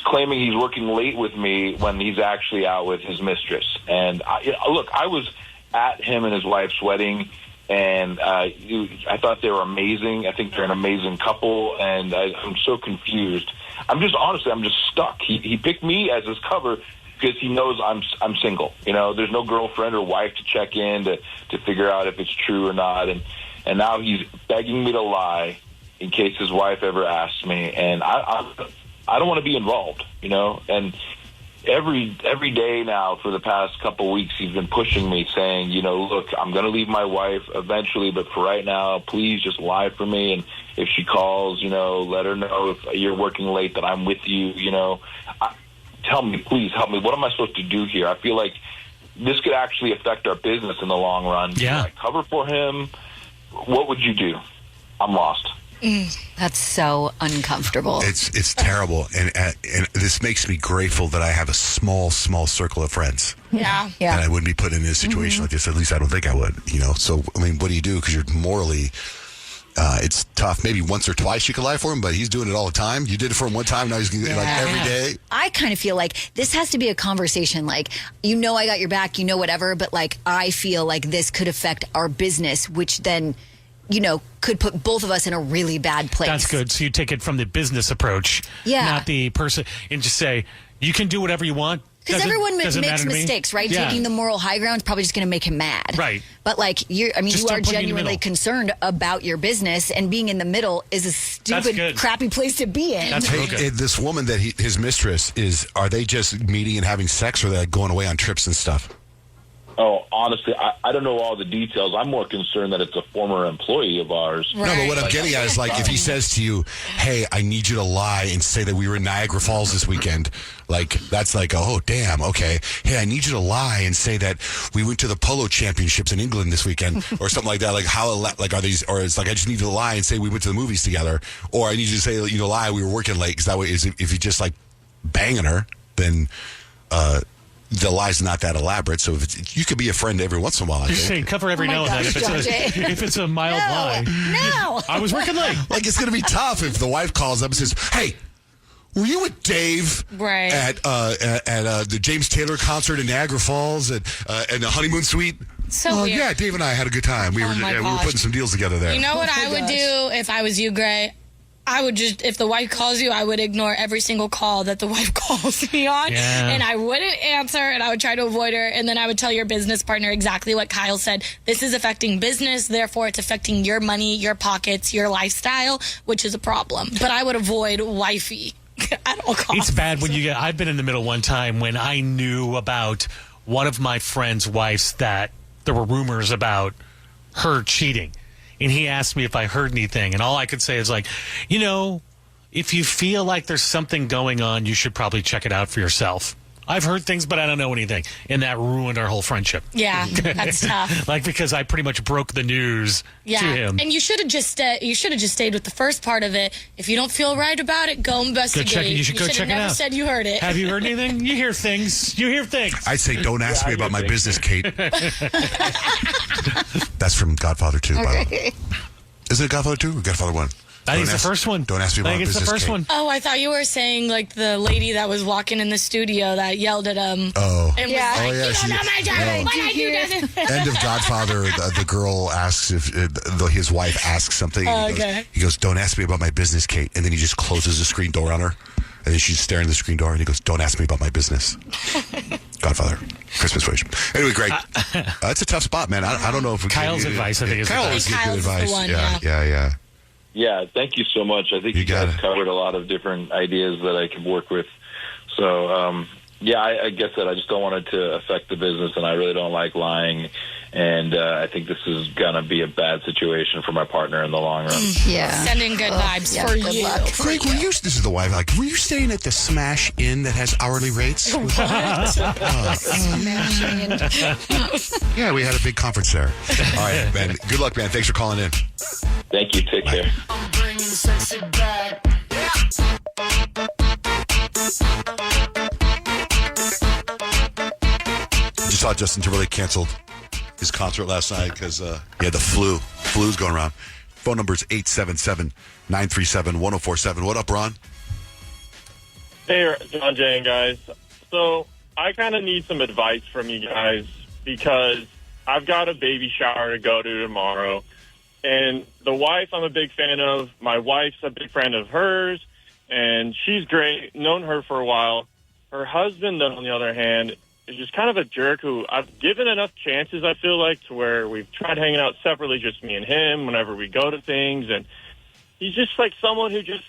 claiming he's working late with me when he's actually out with his mistress. And I was at him and his wife's wedding, and I thought they were amazing. I think they're an amazing couple, and I'm so confused. I'm just stuck. He picked me as his cover because he knows I'm single. You know, there's no girlfriend or wife to check in to figure out if it's true or not. And now he's begging me to lie in case his wife ever asks me. And I don't want to be involved, you know. And every day now for the past couple of weeks, he's been pushing me, saying, you know, look, I'm going to leave my wife eventually, but for right now, please just lie for me. And if she calls, you know, let her know if you're working late that I'm with you, you know. Tell me, please help me. What am I supposed to do here? I feel like this could actually affect our business in the long run. Yeah. Can I cover for him? What would you do? I'm lost. That's so uncomfortable. It's terrible, and this makes me grateful that I have a small circle of friends. Yeah. And I wouldn't be put in a situation like this. At least I don't think I would. You know. So I mean, what do you do? Because you're morally, it's tough. Maybe once or twice you could lie for him, but he's doing it all the time. You did it for him one time. Now he's like every day. I kind of feel like this has to be a conversation. Like, you know, I got your back. You know, whatever. But like, I feel like this could affect our business, which then, you know, could put both of us in a really bad place. That's good. So you take it from the business approach, not the person, and just say, you can do whatever you want. Because everyone makes mistakes, right? Yeah. Taking the moral high ground is probably just going to make him mad. Right. But like, you are genuinely concerned about your business, and being in the middle is a stupid, crappy place to be in. That's hey, this woman that his mistress is, are they just meeting and having sex, or are they going away on trips and stuff? Oh, honestly, I don't know all the details. I'm more concerned that it's a former employee of ours. Right. No, but what I'm getting at is, like, if he says to you, hey, I need you to lie and say that we were in Niagara Falls this weekend, like, that's like, oh, damn, okay. Hey, I need you to lie and say that we went to the polo championships in England this weekend, or something like that. Like, how, like, are these, or it's like, I just need you to lie and say we went to the movies together, or I need you to say, you know, lie, we were working late, because that way, if you just, like, banging her, then, the lie's not that elaborate, so you could be a friend every once in a while. You're saying cover every now and then if it's a mild lie. No. I was working late. Like, it's going to be tough if the wife calls up and says, hey, were you with Dave at the James Taylor concert in Niagara Falls at the honeymoon suite? So well, weird. yeah, Dave and I had a good time. We were putting some deals together there. You know what I would do if I was you, Gray? I would just, if the wife calls you, I would ignore every single call that the wife calls me on. Yeah. And I wouldn't answer, and I would try to avoid her. And then I would tell your business partner exactly what Kyle said. This is affecting business, therefore it's affecting your money, your pockets, your lifestyle, which is a problem. But I would avoid wifey at all costs. It's bad when you get. I've been in the middle one time when I knew about one of my friend's wives that there were rumors about her cheating. And he asked me if I heard anything. And all I could say is like, if you feel like there's something going on, you should probably check it out for yourself. I've heard things, but I don't know anything. And that ruined our whole friendship. Yeah, that's tough. Because I pretty much broke the news to him. And you should have just stayed with the first part of it. If you don't feel right about it, go investigate. You should go check it out. Never said you heard it. Have you heard anything? You hear things. I'd say don't ask me about my business, Kate. That's from Godfather 2, by the way. Is it Godfather 2 or Godfather 1? I think it's the first one. Don't ask me about my business, it's the first Kate. one. Oh, I thought you were saying like the lady that was walking in the studio that yelled at him. Oh. And Yeah. was like, Oh, yeah, you don't know my job. Why did you do this? End of Godfather, the girl asks if his wife asks something. And he goes, don't ask me about my business, Kate. And then he just closes the screen door on her. And then she's staring at the screen door, and he goes, don't ask me about my business. Godfather, Christmas wish. Anyway, Greg, it's a tough spot, man. I don't know if we Kyle's advice, I think, is Kyle the always best. gives good Kyle's advice. the one, Yeah. Yeah, thank you so much. I think you guys covered a lot of different ideas that I could work with. So, I guess that I just don't want it to affect the business, and I really don't like lying. And I think this is going to be a bad situation for my partner in the long run. Yeah. Sending good vibes for you. Greg, this is the wife. Like, were you staying at the Smash Inn that has hourly rates? Yeah, we had a big conference there. All right, man. Good luck, man. Thanks for calling in. Thank you. Take care. I'm bringing sexy back. Just saw Justin Timberlake canceled his concert last night because he had the flu. Flu's going around. Phone number is 877-937-1047. What up, Ron? Hey, John Jay and guys. So I kind of need some advice from you guys because I've got a baby shower to go to tomorrow. And the wife I'm a big fan of. My wife's a big friend of hers, and she's great. Known her for a while. Her husband, then, on the other hand, is just kind of a jerk who I've given enough chances, I feel like, to where we've tried hanging out separately, just me and him, whenever we go to things. And he's just like someone who you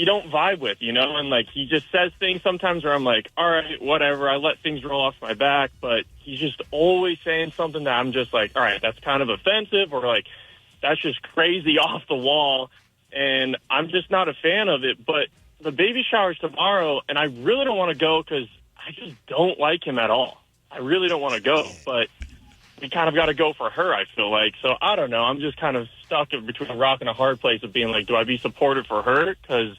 don't vibe with, and like he just says things sometimes where I'm like, all right, whatever, I let things roll off my back, but he's just always saying something that I'm just like, all right, that's kind of offensive, or like that's just crazy off the wall, and I'm just not a fan of it. But the baby shower's tomorrow, and I really don't want to go because I just don't like him at all. I really don't want to go, but we kind of got to go for her, I feel like. So I don't know. I'm just kind of stuck between a rock and a hard place of being like, do I be supportive for her because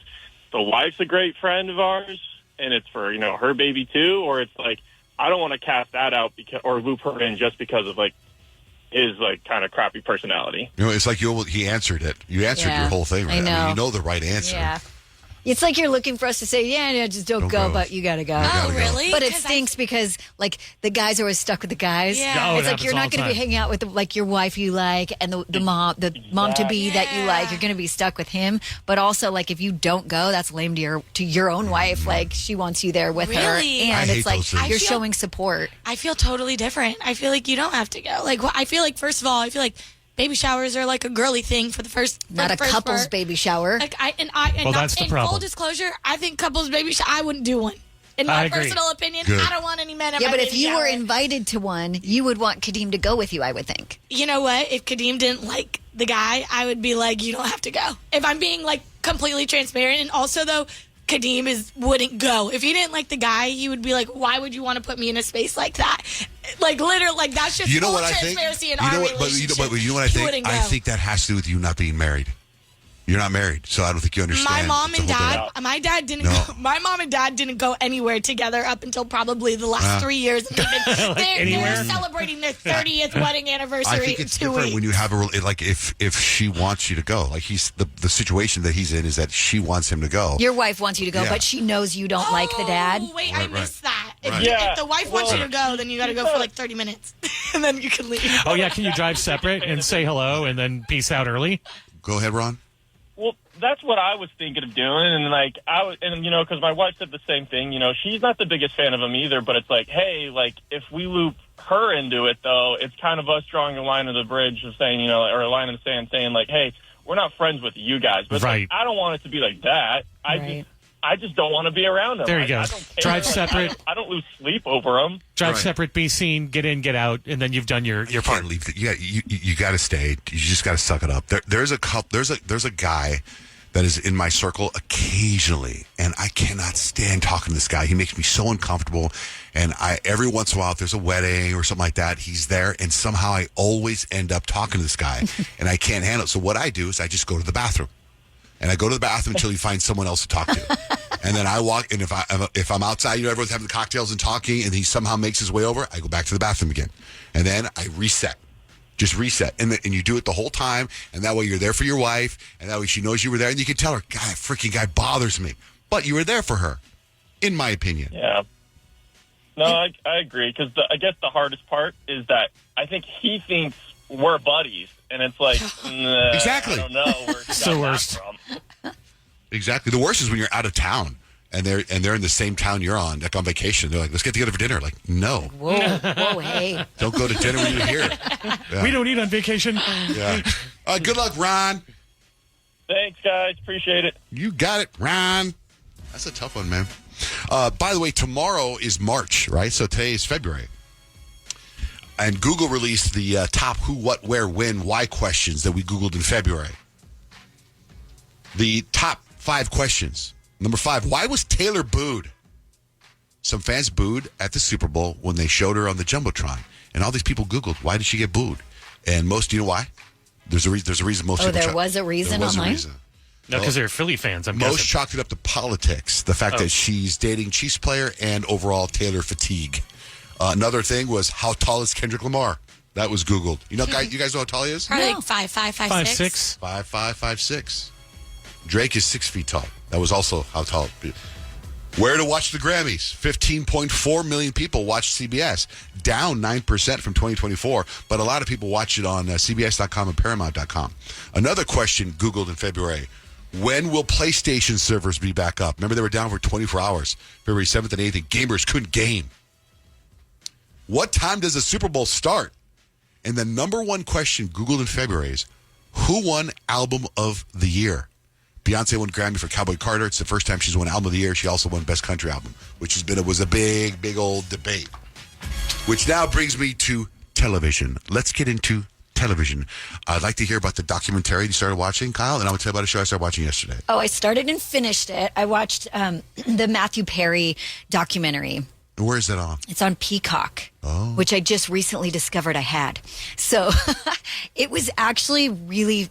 the wife's a great friend of ours and it's for, her baby too? Or it's like, I don't want to cast that out or loop her in just because of like his like kind of crappy personality. It's like he answered it. You answered your whole thing, right? I know. I mean, you know the right answer. Yeah. It's like you're looking for us to say, yeah, just don't go, but you got to go. Oh, really? But it stinks because, like, the guys are always stuck with the guys. Yeah. It's like you're not going to be hanging out with, your wife you like and the mom-to-be that you like. You're going to be stuck with him. But also, like, if you don't go, that's lame to your own wife. Like, she wants you there with her. Really? And I it's hate like those things. you're showing support. I feel totally different. I feel like you don't have to go. Like, I feel like, first of all, baby showers are like a girly thing for the first. Not a couple's baby shower. Like that's the problem. Full disclosure, I think couples baby shower. I wouldn't do one. In my personal opinion, Good. I don't want any men at Yeah, my but baby if you shower. were invited to one, you would want Kadeem to go with you, I would think. You know what? If Kadeem didn't like the guy, I would be like, you don't have to go. If I'm being like completely transparent, and also though, Kadeem wouldn't go. If he didn't like the guy, he would be like, why would you want to put me in a space like that? Like, literally, like, that's just full transparency in our relationship. But you know what I He think? wouldn't I go. think that has to do with you not being married. You're not married, so I don't think you understand. My mom the and whole dad, thing. my dad didn't. No. Go, my mom and dad didn't go anywhere together up until probably the last 3 years. They're celebrating their 30th wedding anniversary. I think it's in 2 different weeks. when you have like if she wants you to go. Like he's the situation that he's in is that she wants him to go. Your wife wants you to go, Yeah. but she knows you don't like the dad. Oh, wait, I missed that. If, Right. if the wife wants you to go, then you got to go for like 30 minutes. and then you can leave. Oh, yeah. Can you drive separate and say hello and then peace out early? Go ahead, Ron. Well, that's what I was thinking of doing, and because my wife said the same thing. She's not the biggest fan of him either, but it's like, hey, like if we loop her into it, though, it's kind of us drawing a line of the bridge of saying, or a line in the sand saying, like, hey, we're not friends with you guys, but right. I don't want it to be like that. I just don't want to be around him. There you go. I don't care. Drive separate. I don't lose sleep over him. Drive separate, be seen, get in, get out, and then you've done your You part. can't leave. You got to stay. You just got to suck it up. There's a guy that is in my circle occasionally, and I cannot stand talking to this guy. He makes me so uncomfortable, and every once in a while, if there's a wedding or something like that, he's there, and somehow I always end up talking to this guy, and I can't handle it. So what I do is I just go to the bathroom, and I go to the bathroom until he finds someone else to talk to, and then I walk. And if I'm outside, everyone's having the cocktails and talking, and he somehow makes his way over, I go back to the bathroom again, and then I reset. Just reset. And you do it the whole time, and that way you're there for your wife, and that way she knows you were there, and you can tell her, God, that freaking guy bothers me. But you were there for her, in my opinion. Yeah. No, I agree, because I guess the hardest part is that I think he thinks we're buddies, and it's like, exactly. I don't know where he It's got the that worst. from. Exactly. The worst is when you're out of town, and they're in the same town you're on, like on vacation. They're like, let's get together for dinner. Like, no. Whoa, hey. Don't go to dinner when you're here. Yeah. We don't eat on vacation. Yeah. Good luck, Ron. Thanks, guys. Appreciate it. You got it, Ron. That's a tough one, man. By the way, tomorrow is March, right? So today is February. And Google released the top who, what, where, when, why questions that we Googled in February. The top 5 questions. Number 5, why was Taylor booed? Some fans booed at the Super Bowl when they showed her on the Jumbotron. And all these people Googled, why did she get booed? And most, you know why? There's a reason most people... There was a reason online? No, because they're Philly fans, I'm Most guessing. chalked it up to politics. The fact that she's dating Chiefs player and overall Taylor fatigue. Another thing was, how tall is Kendrick Lamar? That was Googled. You guys know how tall he is? Probably like 5'5", 5'6". 5'5", 5'6". Drake is 6 feet tall. That was also how tall. Where to watch the Grammys? 15.4 million people watched CBS, down 9% from 2024, but a lot of people watch it on CBS.com and Paramount.com. Another question Googled in February, when will PlayStation servers be back up? Remember, they were down for 24 hours, February 7th and 8th, and gamers couldn't game. What time does the Super Bowl start? And the number one question Googled in February is, who won Album of the Year? Beyonce won Grammy for Cowboy Carter. It's the first time she's won Album of the Year. She also won Best Country Album, which was a big old debate. Which now brings me to television. Let's get into television. I'd like to hear about the documentary you started watching, Kyle, and I'm going to tell you about a show I started watching yesterday. Oh, I started and finished it. I watched the Matthew Perry documentary. Where is that on? It's on Peacock, which I just recently discovered I had. So it was actually really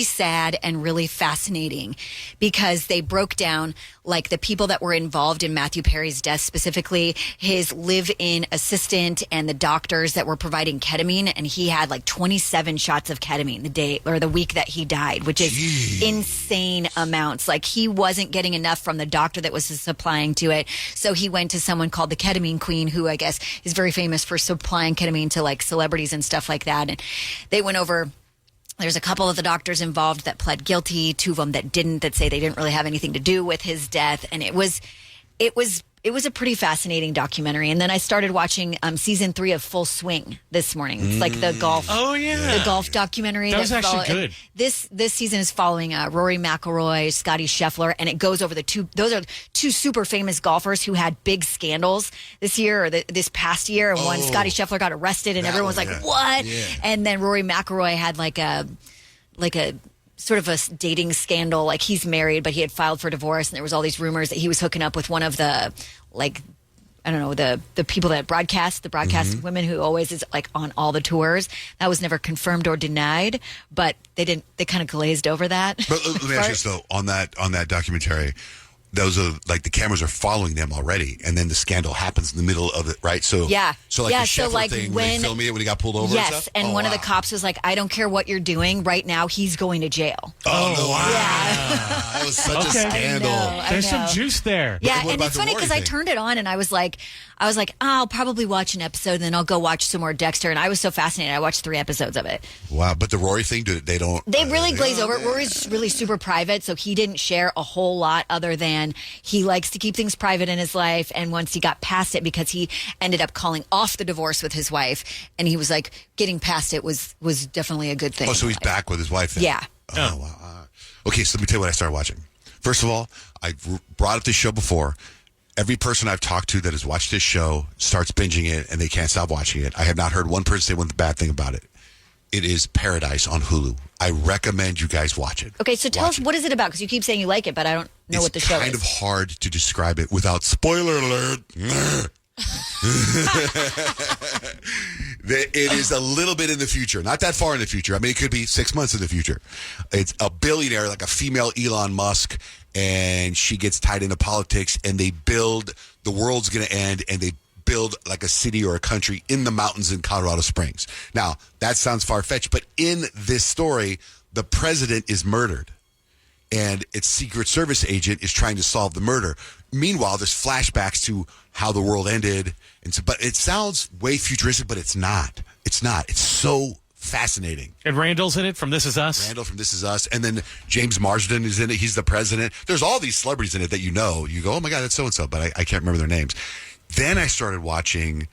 sad and really fascinating because they broke down like the people that were involved in Matthew Perry's death, specifically his live-in assistant and the doctors that were providing ketamine. And he had like 27 shots of ketamine the day or the week that he died, which is insane amounts. Like he wasn't getting enough from the doctor that was supplying to it. So he went to someone called the Ketamine Queen, who I guess is very famous for supplying ketamine to like celebrities and stuff like that. And they went over... There's a couple of the doctors involved that pled guilty, 2 of them that didn't, that say they didn't really have anything to do with his death. And it was a pretty fascinating documentary. And then I started watching season 3 of Full Swing this morning. It's like the golf. Oh, yeah. The golf documentary. That was actually good. This season is following Rory McIlroy, Scotty Scheffler, and it goes over those are 2 super famous golfers who had big scandals this year or this past year. And one, Scotty Scheffler got arrested and everyone was like, what? Yeah. And then Rory McIlroy had like a sort of a dating scandal. Like he's married, but he had filed for divorce, and there was all these rumors that he was hooking up with one of the, like, I don't know, the people that broadcast women who always is like on all the tours. That was never confirmed or denied, but they kind of glazed over that. But let me ask you this though, on that documentary, those are like the cameras are following them already, and then the scandal happens in the middle of it, right? So the Sheffer thing, when they filming it when he got pulled over. Yes, and stuff? and one of the cops was like, "I don't care what you're doing right now. He's going to jail." Oh no! Wow, yeah. That was such a scandal. I know. There's some juice there. Yeah, and it's funny because I turned it on and I was like, I'll probably watch an episode and then I'll go watch some more Dexter, and I was so fascinated. I watched 3 episodes of it. Wow, but the Rory thing, they don't. They really glaze over. Rory's really super private, so he didn't share a whole lot other than he likes to keep things private in his life. And once he got past it, because he ended up calling off the divorce with his wife, and he was like, getting past it was definitely a good thing. Oh, so he's back with his wife then? Yeah. Oh, wow. Okay, so let me tell you what I started watching. First of all, I brought up this show before. Every person I've talked to that has watched this show starts binging it, and they can't stop watching it. I have not heard one person say one bad thing about it. It is Paradise on Hulu. I recommend you guys watch it. Okay, so tell us, what is it about? Because you keep saying you like it, but I don't know what the show is. It's kind of hard to describe it without spoiler alert. It is a little bit in the future. Not that far in the future. I mean, it could be 6 months in the future. It's a billionaire, like a female Elon Musk, and she gets tied into politics, and they build, the world's going to end, and they build like a city or a country in the mountains in Colorado Springs. Now, that sounds far-fetched, but in this story, the president is murdered, and its Secret Service agent is trying to solve the murder. Meanwhile, there's flashbacks to how the world ended. But it sounds way futuristic, but it's not. It's not. It's so fascinating. And Randall's in it from This Is Us. Randall from This Is Us. And then James Marsden is in it. He's the president. There's all these celebrities in it that you know. You go, oh, my God, that's so-and-so. But I can't remember their names. Then I started watching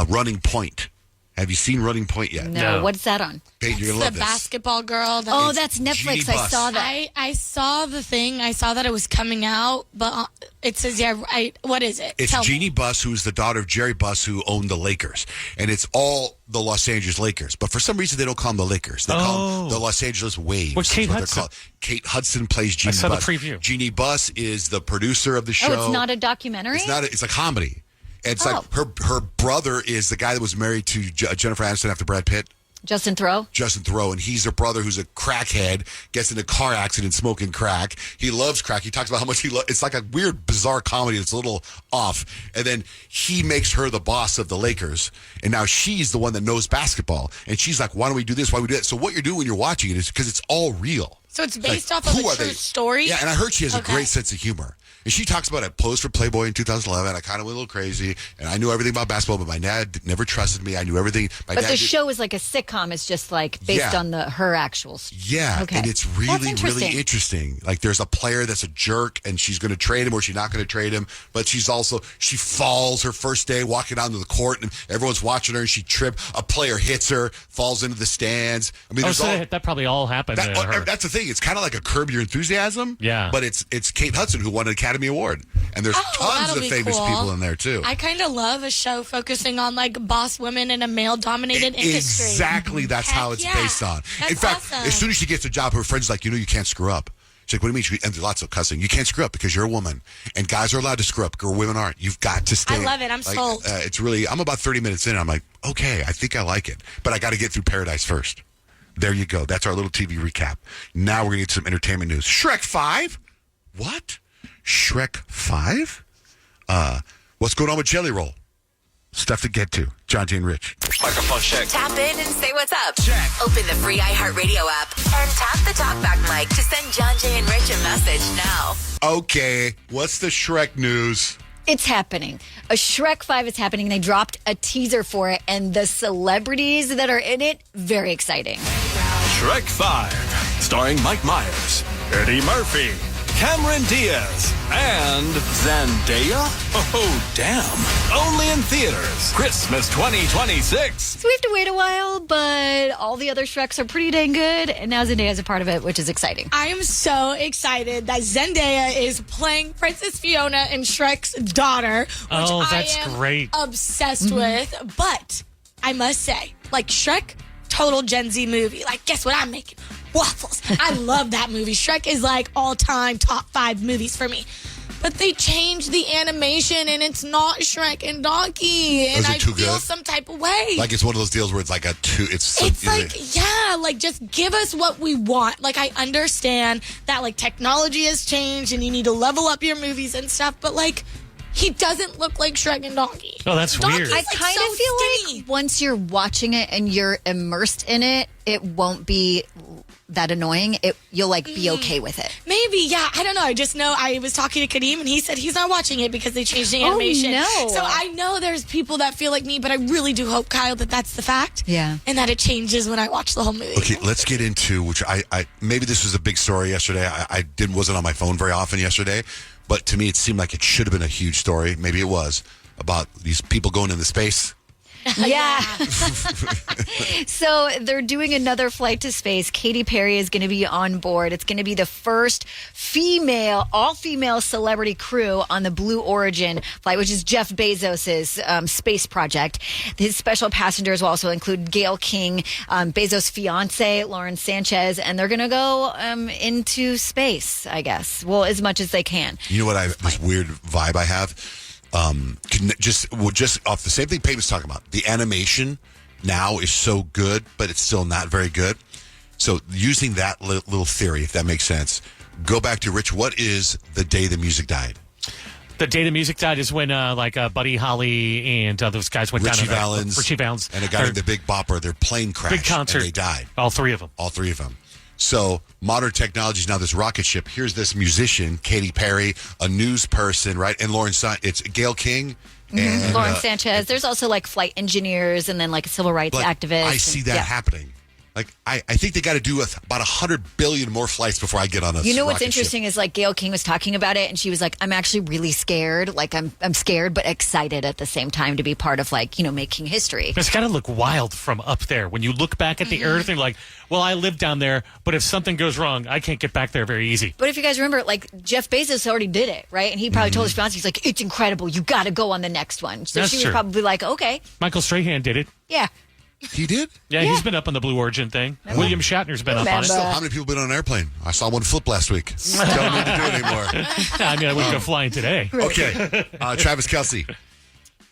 Running Point. Have you seen Running Point yet? No. What's that on? Payton, you're going to love The this. basketball girl. That's Netflix. Jeannie I saw that. I saw the thing. I saw that it was coming out, but it says, what is it? It's Jeannie Buss, who's the daughter of Jerry Buss, who owned the Lakers. And it's all the Los Angeles Lakers. But for some reason, they don't call them the Lakers. They call them the Los Angeles Waves. What's Kate Hudson? Kate Hudson plays Jeannie Buss. I saw the preview. Jeannie Buss is the producer of the show. Oh, it's not a documentary? It's a comedy. It's like her brother is the guy that was married to Jennifer Aniston after Brad Pitt. Justin Theroux, and he's her brother who's a crackhead, gets in a car accident smoking crack. He loves crack. He talks about how much he loves. It's like a weird, bizarre comedy that's a little off. And then he makes her the boss of the Lakers, and now she's the one that knows basketball. And she's like, why don't we do this? Why don't we do that? So what you're doing when you're watching it is because it's all real. So it's based off of a true story? Yeah, and I heard she has a great sense of humor. And she talks about it. Posed for Playboy in 2011. I kind of went a little crazy, and I knew everything about basketball, but my dad never trusted me. I knew everything. But the show is like a sitcom. It's just like based on her actual story. Yeah, okay. And it's really, really interesting. Like there's a player that's a jerk, and she's going to trade him or she's not going to trade him. But she falls her first day walking out into the court, and everyone's watching her, and she tripped. A player hits her, falls into the stands. I mean, that probably all happened to her. That's the thing. It's kind of like a Curb Your Enthusiasm. Yeah. But it's Kate Hudson who won an Academy Award. And there's tons of famous people in there, too. I kind of love a show focusing on, like, boss women in a male-dominated industry. Exactly. That's how it's based on. In fact, as soon as she gets a job, her friend's like, you can't screw up. She's like, what do you mean? And there's lots of cussing. You can't screw up because you're a woman. And guys are allowed to screw up. Women aren't. You've got to stay. I love it. I'm sold. It's really, I'm about 30 minutes in. And I'm like, okay, I think I like it. But I got to get through Paradise first. There you go. That's our little TV recap. Now we're going to get some entertainment news. Shrek 5? What? Shrek 5? What's going on with Jelly Roll? Stuff to get to. John, Jay, and Rich. Microphone check. Tap in and say what's up. Check. Open the free iHeartRadio app and tap the talkback mic to send John, Jay, and Rich a message now. Okay. What's the Shrek news? It's happening. A Shrek 5 is happening. They dropped a teaser for it, and the celebrities that are in it, very exciting. Shrek 5, starring Mike Myers, Eddie Murphy, Cameron Diaz, and Zendaya? Oh, damn. Only in theaters. Christmas 2026. So we have to wait a while, but all the other Shreks are pretty dang good, and now Zendaya's a part of it, which is exciting. I am so excited that Zendaya is playing Princess Fiona and Shrek's daughter, which that's I am great. obsessed with. But I must say, like Shrek, total Gen Z movie. Like, guess what I'm making? Waffles. I love that movie. Shrek is like all-time top 5 movies for me. but they changed the animation and it's not Shrek and Donkey. And Is it I too feel good? some type of way. Like it's one of those deals where it's like it's like just give us what we want. Like I understand that like technology has changed and you need to level up your movies and stuff, but like he doesn't look like Shrek and Donkey. Oh, that's weird. I kind of feel like once you're watching it and you're immersed in it, it won't be that annoying. You'll like be okay with it. Maybe, yeah. I don't know. I just know I was talking to Kadeem and he said he's not watching it because they changed the animation. Oh, no. So I know there's people that feel like me, but I really do hope, Kyle, that that's the fact. Yeah. And that it changes when I watch the whole movie. Okay, let's get into which I maybe this was a big story yesterday. I wasn't on my phone very often yesterday, but to me it seemed like it should have been a huge story. Maybe it was about these people going into space. Yeah. So they're doing another flight to space. Katy Perry is going to be on board. It's going to be the first all-female celebrity crew on the Blue Origin flight, which is Jeff Bezos' space project. His special passengers will also include Gayle King, Bezos' fiance, Lauren Sanchez, and they're going to go into space, I guess. Well, as much as they can. You know what? This weird vibe I have. Just off the same thing Payton was talking about. The animation now is so good, but it's still not very good. So using that little theory, if that makes sense, go back to Rich. What is the day the music died? The day the music died is when Buddy Holly and those guys went Richie down. Valens. Richie Valens. And a guy named the Big Bopper. Their plane crashed. Big concert. And they died. All three of them. So modern technology is now this rocket ship. Here's this musician, Katy Perry, a news person, right? And it's Gayle King. And Lauren Sanchez. There's also like flight engineers and then like a civil rights activist. I see that happening. Like, I think they got to do about 100 billion more flights before I get on a You know what's rocket interesting ship. is like Gayle King was talking about it and she was like, I'm actually really scared. Like I'm scared but excited at the same time to be part of like, making history. It's got to look wild from up there. When you look back at the Earth and you're like, well, I live down there, but if something goes wrong, I can't get back there very easy. But if you guys remember, like Jeff Bezos already did it, right? And he probably told his fiance, he's like, it's incredible. You got to go on the next one. So That's she was true. probably like, okay. Michael Strahan did it. Yeah. He did? Yeah, he's been up on the Blue Origin thing. William Shatner's been up on it. Still, how many people been on an airplane? I saw one flip last week. Don't need to do it anymore. I mean, I wouldn't go flying today. Okay. Travis Kelce.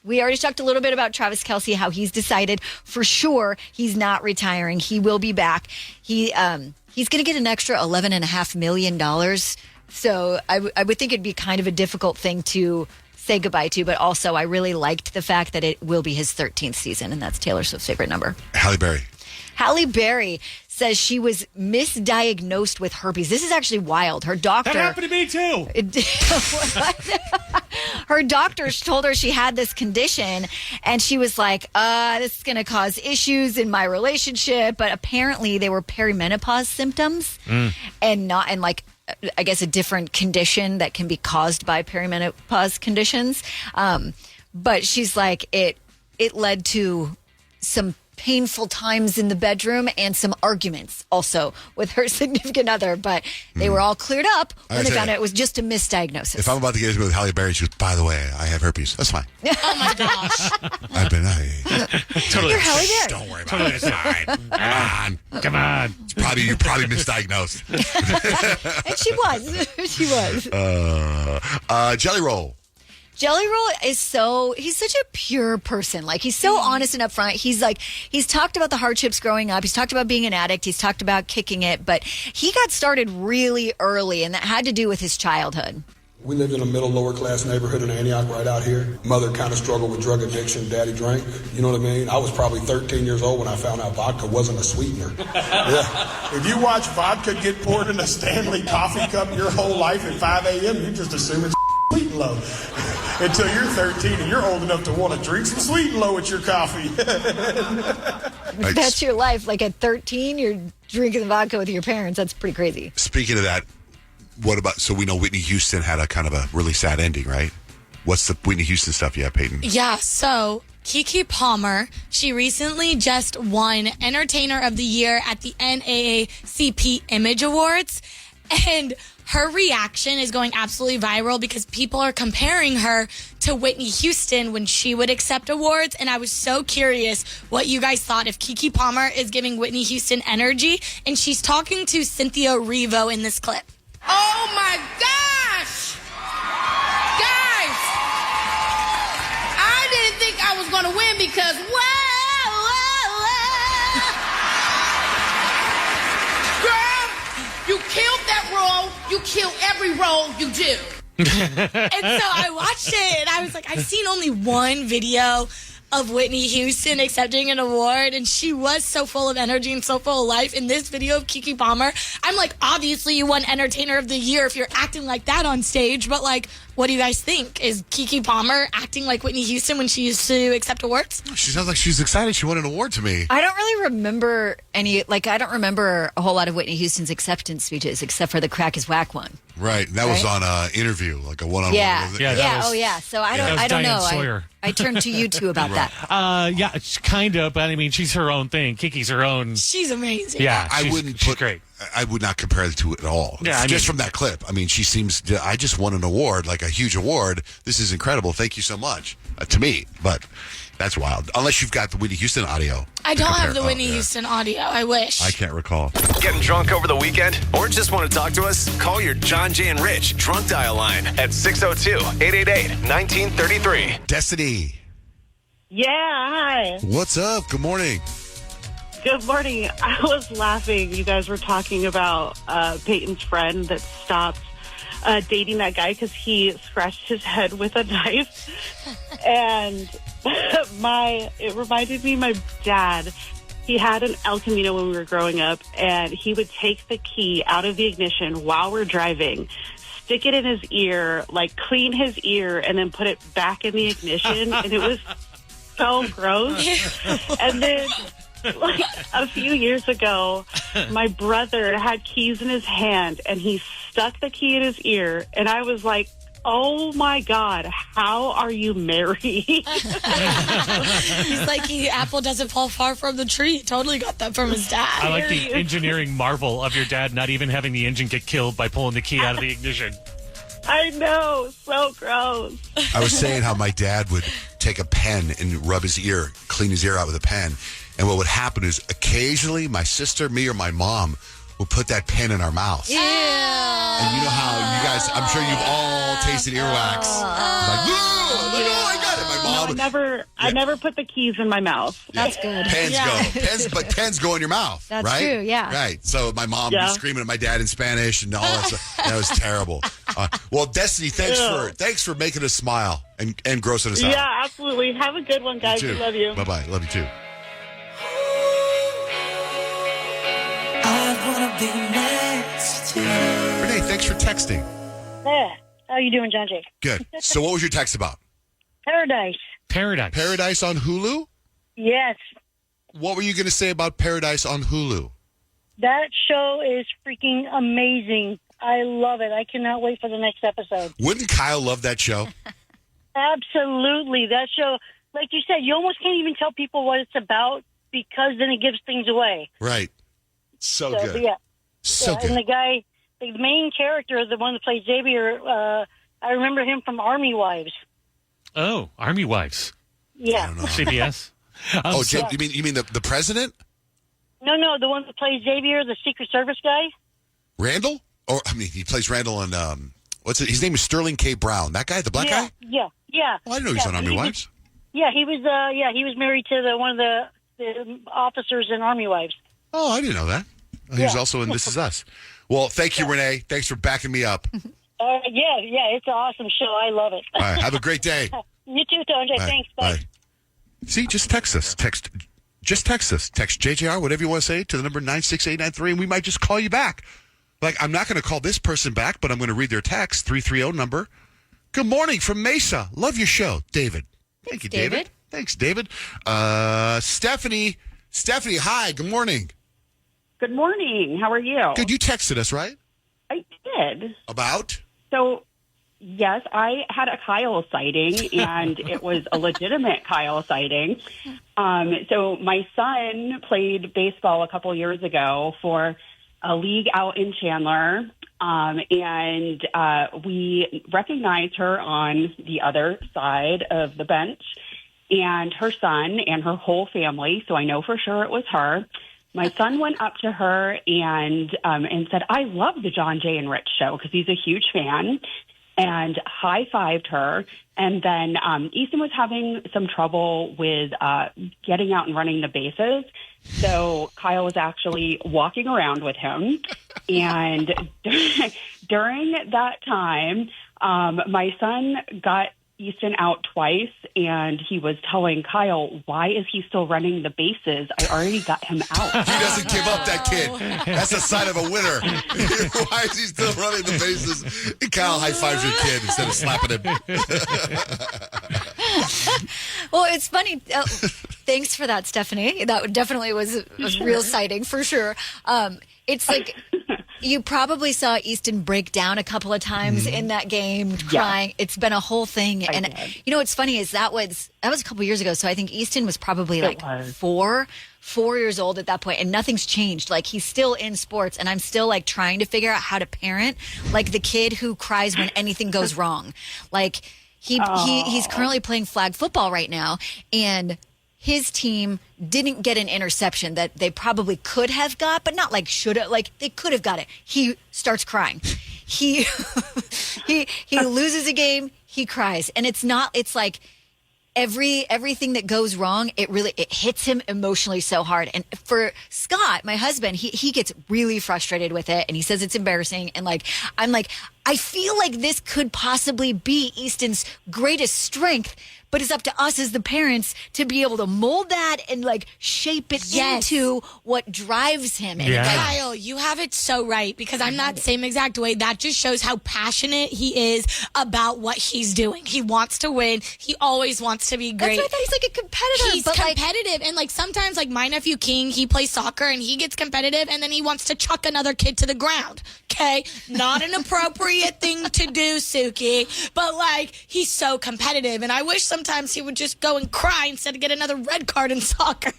We already talked a little bit about Travis Kelce, how he's decided for sure he's not retiring. He will be back. He's going to get an extra $11.5 million. So I would think it'd be kind of a difficult thing to say goodbye to, but also I really liked the fact that it will be his 13th season, and that's Taylor Swift's favorite number. Halle Berry. Halle Berry says she was misdiagnosed with herpes. This is actually wild. Her doctor... That happened to me, too. Her doctor told her she had this condition, and she was like, this is going to cause issues in my relationship. But apparently they were perimenopause symptoms and like, I guess, a different condition that can be caused by perimenopause conditions. But she's like, it led to some painful times in the bedroom and some arguments also with her significant other, but they were all cleared up when they found out it was just a misdiagnosis. If I'm about to get into it with Halle Berry, she goes, by the way, I have herpes. That's fine. Oh my gosh. Totally. You're Halle Berry. Don't worry about it. It's fine. Come on. You're probably misdiagnosed. And she was. She was. Jelly Roll. Jelly Roll is he's such a pure person. Like, he's so honest and upfront. He's talked about the hardships growing up. He's talked about being an addict. He's talked about kicking it, but he got started really early, and that had to do with his childhood. We lived in a middle, lower class neighborhood in Antioch right out here. Mother kind of struggled with drug addiction. Daddy drank. You know what I mean? I was probably 13 years old when I found out vodka wasn't a sweetener. Yeah. If you watch vodka get poured in a Stanley coffee cup your whole life at 5 a.m., you just assume it's sweet and low. Until you're 13 and you're old enough to want to drink some sweet and low with your coffee. That's your life. Like, at 13, you're drinking vodka with your parents. That's pretty crazy. Speaking of that, what about, so we know Whitney Houston had a kind of a really sad ending, right? What's the Whitney Houston stuff you have, Payton? Yeah, so Keke Palmer, she recently just won Entertainer of the Year at the NAACP Image Awards. And her reaction is going absolutely viral because people are comparing her to Whitney Houston when she would accept awards. And I was so curious what you guys thought if Keke Palmer is giving Whitney Houston energy. And she's talking to Cynthia Erivo in this clip. Oh my gosh! was going to win because, girl, you killed that role. You kill every role you do. And so I watched it, and I was like, I've seen only one video of Whitney Houston accepting an award, and she was so full of energy and so full of life. In this video of Keke Palmer, I'm like, obviously you won Entertainer of the Year if you're acting like that on stage, but like, what do you guys think? Is Keke Palmer acting like Whitney Houston when she used to accept awards? She sounds like she's excited. She won an award to me. I don't really remember I don't remember a whole lot of Whitney Houston's acceptance speeches except for the Crack is Whack one. Right. And that was on an interview, like a one-on-one. Yeah. Yeah. So I don't know. Sawyer. I turned to you two about that. Yeah, kind of, but I mean, she's her own thing. Kiki's her own. She's amazing. Yeah, she's great. I would not compare the two at all. Yeah, just from that clip. I mean, she seems. I just won an award, like a huge award. This is incredible. Thank you so much to me. But that's wild. Unless you've got the Whitney Houston audio. I don't have the Whitney Houston audio. I wish. I can't recall. Getting drunk over the weekend or just want to talk to us? Call your John, Jay, and Rich drunk dial line at 602-888-1933. Destiny. Yeah, hi. What's up? Good morning. Good morning. I was laughing. You guys were talking about Payton's friend that stopped dating that guy because he scratched his head with a knife. And it reminded me of my dad. He had an El Camino when we were growing up, and he would take the key out of the ignition while we're driving, stick it in his ear, like clean his ear, and then put it back in the ignition. And it was so gross. And then, like a few years ago, my brother had keys in his hand, and he stuck the key in his ear, and I was like, oh my God, how are you married? He's like, apple doesn't fall far from the tree. Totally got that from his dad. I like the engineering marvel of your dad not even having the engine get killed by pulling the key out of the ignition. I know, so gross. I was saying how my dad would take a pen and rub his ear, clean his ear out with a pen. And what would happen is occasionally my sister, me, or my mom would put that pen in our mouth. Yeah. And you know how you guys, I'm sure you've all tasted earwax. Like, I got it. My mom. No, I never put the keys in my mouth. That's good. Pens go. Pens go in your mouth. That's right? true, yeah. Right. So my mom would be screaming at my dad in Spanish and all that stuff. That was terrible. Well, Destiny, thanks for making us smile and grossing us out. Yeah, absolutely. Have a good one, guys. We love you. Bye-bye. Love you too. Renee, thanks for texting. Yeah. How you doing, John Jay? Good. So what was your text about? Paradise. Paradise on Hulu? Yes. What were you going to say about Paradise on Hulu? That show is freaking amazing. I love it. I cannot wait for the next episode. Wouldn't Kyle love that show? Absolutely. That show, like you said, you almost can't even tell people what it's about because then it gives things away. Right. So good. Yeah. So good. And the main character, the one that plays Xavier, I remember him from Army Wives. Oh, Army Wives. Yeah. CBS. You mean the president? No, the one that plays Xavier, the Secret Service guy. Randall? He plays Randall on what's it? His name is Sterling K. Brown. That guy, the black guy? Yeah. Oh, I didn't know he was on Army Wives. Yeah, he was married to one of the officers in Army Wives. Oh, I didn't know that. He was also in This Is Us. Well, thank you, Renee. Thanks for backing me up. It's an awesome show. I love it. All right, have a great day. You too, Andre. Thanks. Bye. See, just text us. Just text us. Text JJR, whatever you want to say, to the number 96893, and we might just call you back. Like, I'm not going to call this person back, but I'm going to read their text, 330 number. Good morning from Mesa. Love your show, David. Thank you, David. Thanks, David. Stephanie, hi. Good morning. Good morning. How are you? Good. You texted us, right? I did. About? So, yes, I had a Kyle sighting, and it was a legitimate Kyle sighting. So my son played baseball a couple years ago for a league out in Chandler, and we recognized her on the other side of the bench, and her son and her whole family, so I know for sure it was her. My son went up to her and said, I love the John, Jay, and Rich show because he's a huge fan. and high-fived her. And then Easton was having some trouble with getting out and running the bases. So Kyle was actually walking around with him. And during that time, my son got Easton out twice, and he was telling Kyle, why is he still running the bases? I already got him out. He doesn't give up, that kid. That's a sign of a winner. Why is he still running the bases? And Kyle high-fives your kid instead of slapping him. Well, it's funny. Thanks for that, Stephanie. That definitely was a real sighting for sure. It's like you probably saw Easton break down a couple of times in that game, crying. Yeah. It's been a whole thing. And you know what's funny is that was a couple years ago. So I think Easton was probably four years old at that point, and nothing's changed. Like, he's still in sports, and I'm still like trying to figure out how to parent like the kid who cries when anything goes wrong. Like he's currently playing flag football right now, and his team didn't get an interception that they probably could have got, but not like should have. Like, they could have got it. He starts crying. He loses a game. He cries, and it's like everything that goes wrong, it hits him emotionally so hard. And for Scott, my husband, he gets really frustrated with it, and he says it's embarrassing. And I'm like, I feel like this could possibly be Easton's greatest strength, but it's up to us as the parents to be able to mold that and like shape it into what drives him. And Kyle, you have it so right, because I'm that same exact way. That just shows how passionate he is about what he's doing. He wants to win. He always wants to be great. That's why I thought he's like a competitor. He's competitive. And like sometimes like my nephew King, he plays soccer and he gets competitive and then he wants to chuck another kid to the ground. Okay? Not an appropriate thing to do, Suki. But like, he's so competitive. And I wish sometimes he would just go and cry instead of get another red card in soccer.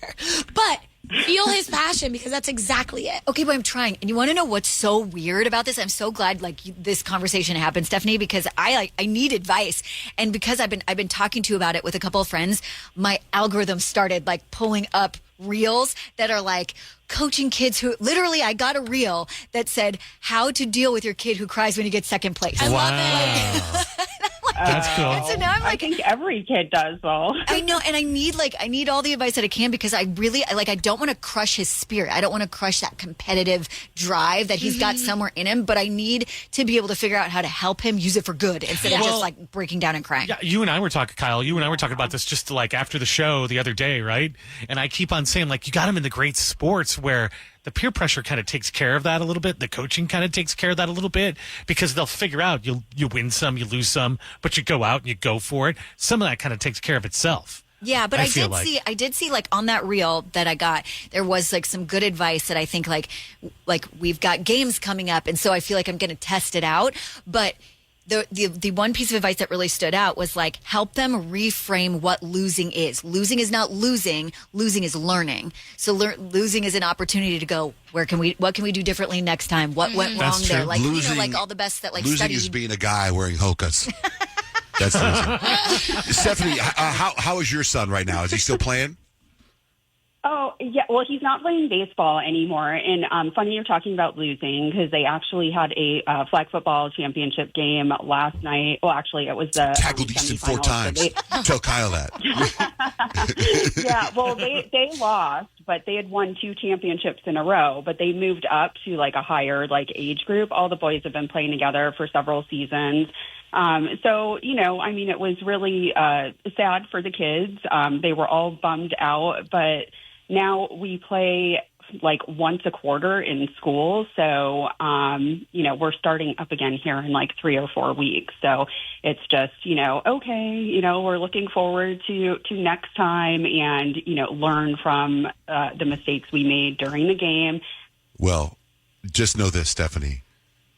But feel his passion, because that's exactly it. Okay, but I'm trying. And you want to know what's so weird about this? I'm so glad this conversation happened, Stephanie, because I need advice. And because I've been talking to you about it with a couple of friends, my algorithm started like pulling up reels that are like coaching kids who literally, I got a reel that said how to deal with your kid who cries when you get second place. I love it. That's cool. And so now I'm like, I think every kid does, though. I know, and I need all the advice that I can, because I don't want to crush his spirit. I don't want to crush that competitive drive that he's got somewhere in him, but I need to be able to figure out how to help him use it for good instead of just like breaking down and crying. Yeah, you and I were talking, Kyle. You and I were talking about this just like after the show the other day, right? And I keep on saying, like, you got him in the great sports where the peer pressure kind of takes care of that a little bit. The coaching kind of takes care of that a little bit, because they'll figure out you win some, you lose some, but you go out and you go for it. Some of that kind of takes care of itself. Yeah, but I did see like on that reel that I got, there was like some good advice that I think like we've got games coming up, and so I feel like I'm going to test it out. But the one piece of advice that really stood out was like, help them reframe what losing is. Losing is not losing. Losing is learning. So losing is an opportunity to go, what can we do differently next time? What went wrong there? Like, losing, like all the best that like losing studied. is being a guy wearing hokas. That's losing. Stephanie, how is your son right now? Is he still playing? Oh, yeah. Well, he's not playing baseball anymore. And funny you're talking about losing, because they actually had a flag football championship game last night. Well, actually, it was the tackled Easton 4 times. So tell Kyle that. Yeah, well, they lost, but they had won 2 championships in a row. But they moved up to like a higher like age group. All the boys have been playing together for several seasons. So, you know, I mean, it was really sad for the kids. They were all bummed out, but now we play like once a quarter in school. So, you know, we're starting up again here in like 3 or 4 weeks. So it's just, you know, okay, you know, we're looking forward to next time and, you know, learn from the mistakes we made during the game. Well, just know this, Stephanie.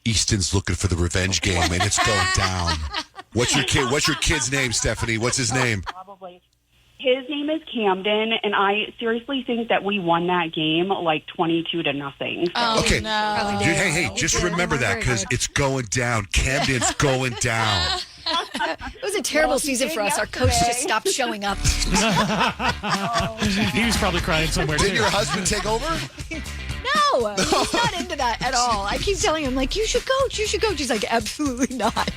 Easton's looking for the revenge game, and it's going down. What's your kid's name, Stephanie? What's his name? Probably. His name is Camden, and I seriously think that we won that game like 22-0. So. Oh, okay. No. Dude, hey, just remember that, because it's going down. Camden's going down. It was a terrible season for us. Our coach just stopped showing up. He was probably crying somewhere. Did your husband take over? No, he's not into that at all. I keep telling him, like, you should coach. He's like, absolutely not.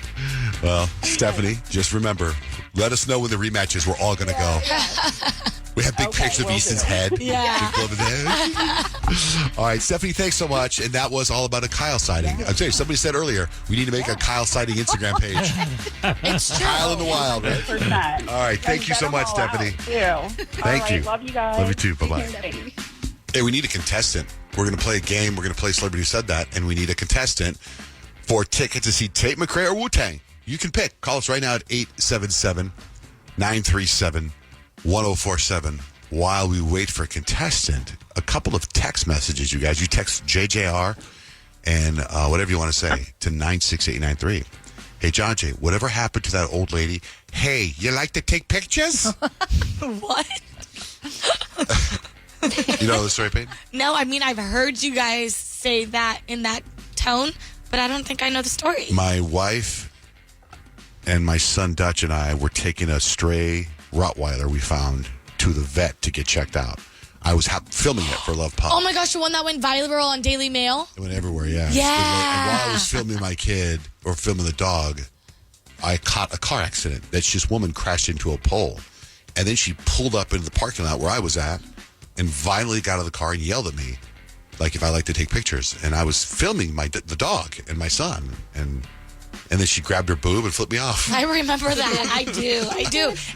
Well, Stephanie, just remember, let us know when the rematch is. We're all going to go. We have big pictures of Easton's head. Yeah. Big glove of the head. All right, Stephanie, thanks so much. And that was all about a Kyle sighting. I'm telling you, somebody said earlier, we need to make a Kyle sighting Instagram page. It's true. Kyle in the wild, right? 100%. All right, thank you so much, Stephanie. Thank you. Love you guys. Love you too. Bye-bye. Hey, we need a contestant. We're going to play a game. We're going to play Celebrity Who Said That, and we need a contestant for tickets to see Tate McRae or Wu-Tang. You can pick. Call us right now at 877-937-1047. While we wait for a contestant, a couple of text messages, you guys. You text JJR and whatever you want to say to 96893. Hey, John Jay, whatever happened to that old lady? Hey, you like to take pictures? What? You know the story, Payton? No, I mean, I've heard you guys say that in that tone, but I don't think I know the story. My wife and my son Dutch and I were taking a stray Rottweiler we found to the vet to get checked out. I was filming it for Love Pop. Oh my gosh, the one that went viral on Daily Mail? It went everywhere, yeah. Yeah. And while I was filming my kid, or filming the dog, I caught a car accident. That this woman crashed into a pole. And then she pulled up into the parking lot where I was at and violently got out of the car and yelled at me, like if I like to take pictures. And I was filming the dog and my son. And then she grabbed her boob and flipped me off. I remember that. I do.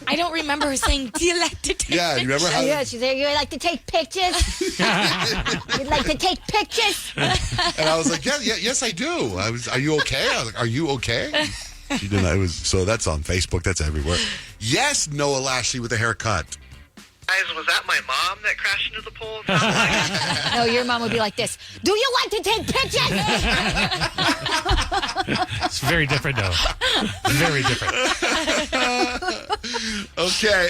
I don't remember her saying, do you like to take Yeah, you remember how? Yeah, she said, you like to take pictures? You'd like to take pictures? And I was like, yes, I do. Are you okay? I was like, are you okay? She didn't. So that's on Facebook. That's everywhere. Yes, Noah Lashley with a haircut. Guys, was that my mom that crashed into the pole? No, your mom would be like this. Do you like to take pictures? It's very different, though. Very different.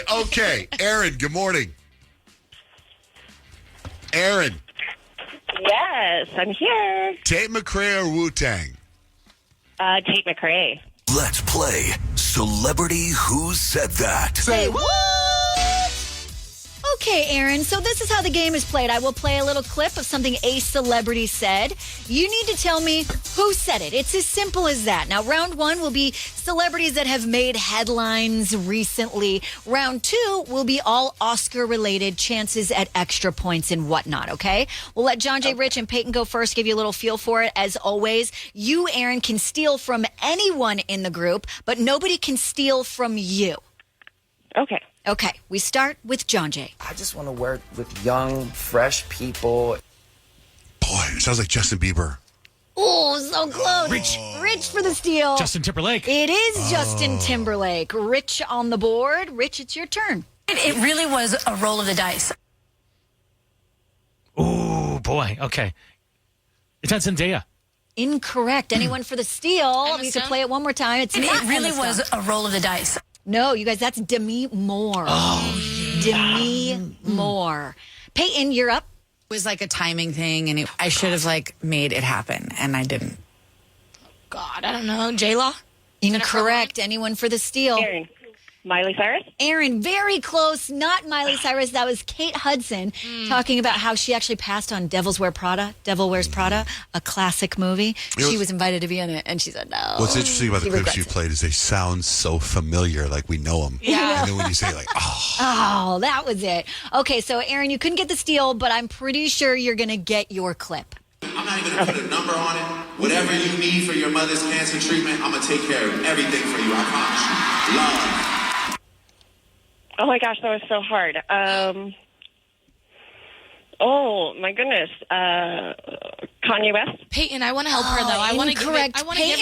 Okay. Aaron, good morning. Aaron. Yes, I'm here. Tate McRae or Wu-Tang? Tate McRae. Let's play Celebrity Who Said That. Say what? Okay, Aaron, so this is how the game is played. I will play a little clip of something a celebrity said. You need to tell me who said it. It's as simple as that. Now, round one will be celebrities that have made headlines recently. Round two will be all Oscar-related, chances at extra points and whatnot, okay? We'll let John J. Rich and Payton go first, give you a little feel for it. As always, you, Aaron, can steal from anyone in the group, but nobody can steal from you. Okay, we start with John Jay. I just want to work with young, fresh people. Boy, it sounds like Justin Bieber. Oh, so close. Rich for the steal. Justin Timberlake. It is Justin Timberlake. Rich on the board. Rich, it's your turn. It really was a roll of the dice. Oh, boy. Okay. It's not Zendaya. Incorrect. Anyone for the steal? You can play it one more time. It really was a roll of the dice. No, you guys, that's Demi Moore. Oh, Demi Moore. Payton, you're up. It was like a timing thing, and I should have made it happen, and I didn't. God, I don't know. J-Law? Incorrect. Anyone for the steal? Aaron. Miley Cyrus? Aaron, very close. Not Miley Cyrus. That was Kate Hudson talking about how she actually passed on Devil Wears Prada, a classic movie. She was invited to be in it, and she said no. What's interesting about the clips you played is they sound so familiar, like we know them. Yeah. And then when you say oh. Oh, that was it. Okay, so Aaron, you couldn't get the steal, but I'm pretty sure you're going to get your clip. I'm not even going to put a number on it. Whatever you need for your mother's cancer treatment, I'm going to take care of everything for you. I promise you. Love. Oh my gosh, that was so hard. Oh my goodness. Kanye West? Payton, I want to help her though. I want to give her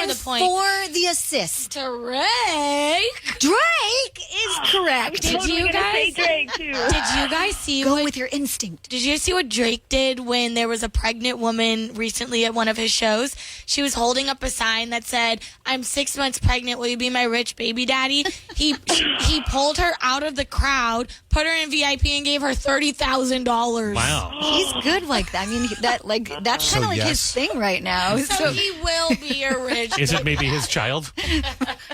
the point. For the assist. Drake is correct. Did you guys Drake too. Did you guys see Go with your instinct. Did you see what Drake did when there was a pregnant woman recently at one of his shows? She was holding up a sign that said, "I'm 6 months pregnant. Will you be my rich baby daddy?" He pulled her out of the crowd, put her in VIP, and gave her $30,000. Wow. He's good like that. I mean, that's kind of like his thing right now. So he will be a rich. Is it maybe his child?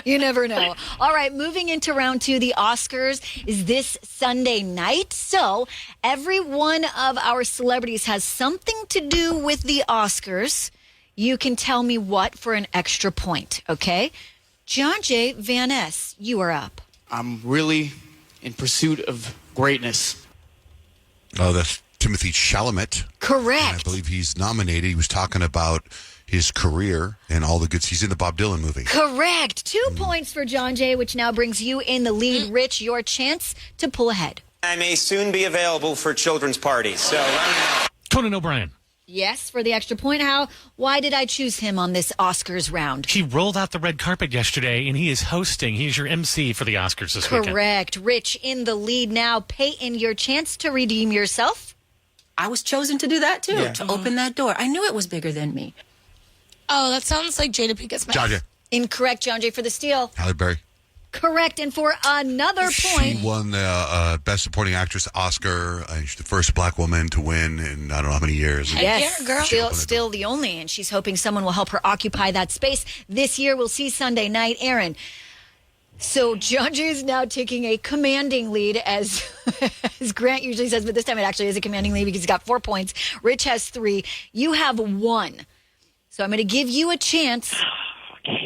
You never know. All right, moving into round two, the Oscars is this Sunday night. So every one of our celebrities has something to do with the Oscars. You can tell me what for an extra point, okay? John J. Van Ness, you are up. I'm really in pursuit of greatness. Oh, that's Timothy Chalamet. Correct. And I believe he's nominated. He was talking about his career and all the good. He's in the Bob Dylan movie. Correct. 2 points for John Jay, which now brings you in the lead. Rich, your chance to pull ahead. I may soon be available for children's parties, so let me know. Conan O'Brien. Yes, for the extra point. Why did I choose him on this Oscars round? He rolled out the red carpet yesterday, and he is hosting. He's your MC for the Oscars this weekend. Correct. Rich in the lead now. Payton, your chance to redeem yourself. I was chosen to do that, too, to open that door. I knew it was bigger than me. Oh, that sounds like Jada Pinkett Smith. John Jay. Incorrect, John Jay, for the steal. Halle Berry. Correct, and for another point. She won the Best Supporting Actress Oscar. She's the first black woman to win in I don't know how many years. Yes, yeah, girl. Still the only, and she's hoping someone will help her occupy that space. This year, we'll see Sunday night. Aaron. So John Jay is now taking a commanding lead, as Grant usually says, but this time it actually is a commanding lead because he's got 4 points. Rich has 3. You have 1. So I'm going to give you a chance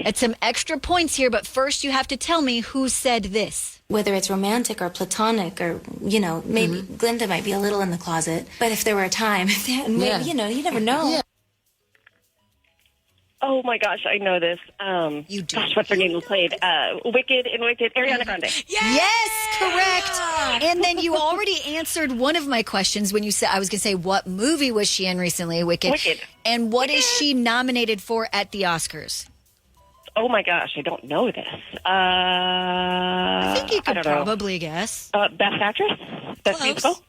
at some extra points here, but first you have to tell me who said this. Whether it's romantic or platonic or, maybe Glinda might be a little in the closet. But if there were a time, maybe, you never know. Yeah. Oh my gosh, I know this. You do. Gosh, what's her name who played Wicked in Wicked? Ariana Grande. Yes, correct. And then you already answered one of my questions when you said, I was going to say, what movie was she in recently? Wicked. And what is she nominated for at the Oscars? Oh my gosh, I don't know this. I think you could probably guess. Best Actress? Best Musical?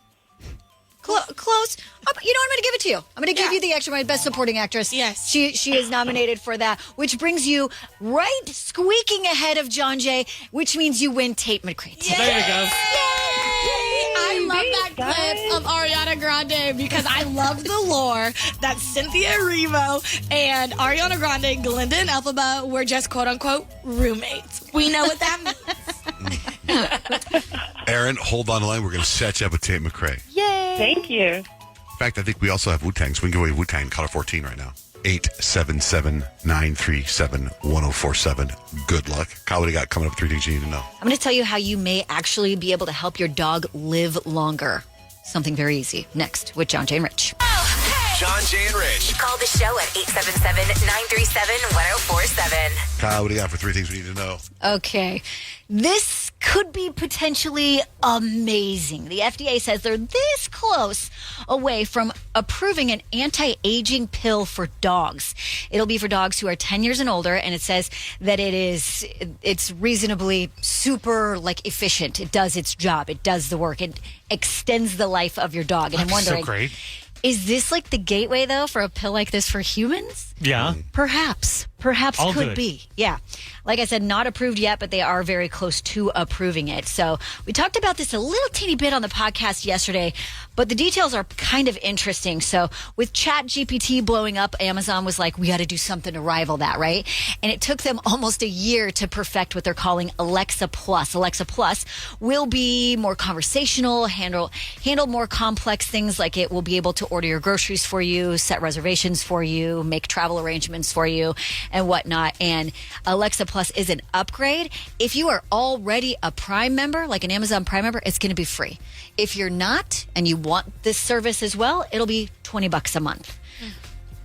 Close. You know what? I'm going to give it to you. I'm going to give you the extra point, Best Supporting Actress. Yes. She is nominated for that, which brings you right squeaking ahead of John Jay, which means you win Tate McCree. There you go. I love that clip of Ariana Grande because I love the lore that Cynthia Erivo and Ariana Grande, Glinda, and Elphaba were just quote-unquote roommates. We know what that means. Aaron, hold on the line. We're going to set you up with Tate McCree. Yay! Thank you. In fact, I think we also have Wu-Tang, so we can give away Wu-Tang caller 14 right now. 877-937-1047. Good luck. Kyle, what do you got coming up? 3 things you need to know. I'm going to tell you how you may actually be able to help your dog live longer. Something very easy. Next with John Jay and Rich. John Jay and Rich. Call the show at 877-937-1047. Kyle, what do you got for 3 things we need to know? Okay. This could be potentially amazing. The FDA says they're this close away from approving an anti-aging pill for dogs. It'll be for dogs who are 10 years and older, and it says that it's reasonably super efficient. It does its job. It does the work. It extends the life of your dog. And I'm wondering, so great. Is this the gateway though for a pill like this for humans? Yeah. Perhaps could be. Yeah. Like I said, not approved yet, but they are very close to approving it. So we talked about this a little teeny bit on the podcast yesterday, but the details are kind of interesting. So with ChatGPT blowing up, Amazon was like, we got to do something to rival that, right? And it took them almost a year to perfect what they're calling Alexa Plus. Alexa Plus will be more conversational, handle more complex things, like it will be able to order your groceries for you, set reservations for you, make travel arrangements for you, and whatnot. And Alexa Plus is an upgrade. If you are already a Prime member, like an Amazon Prime member, it's going to be free. If you're not and you want this service as well, it'll be $20 a month.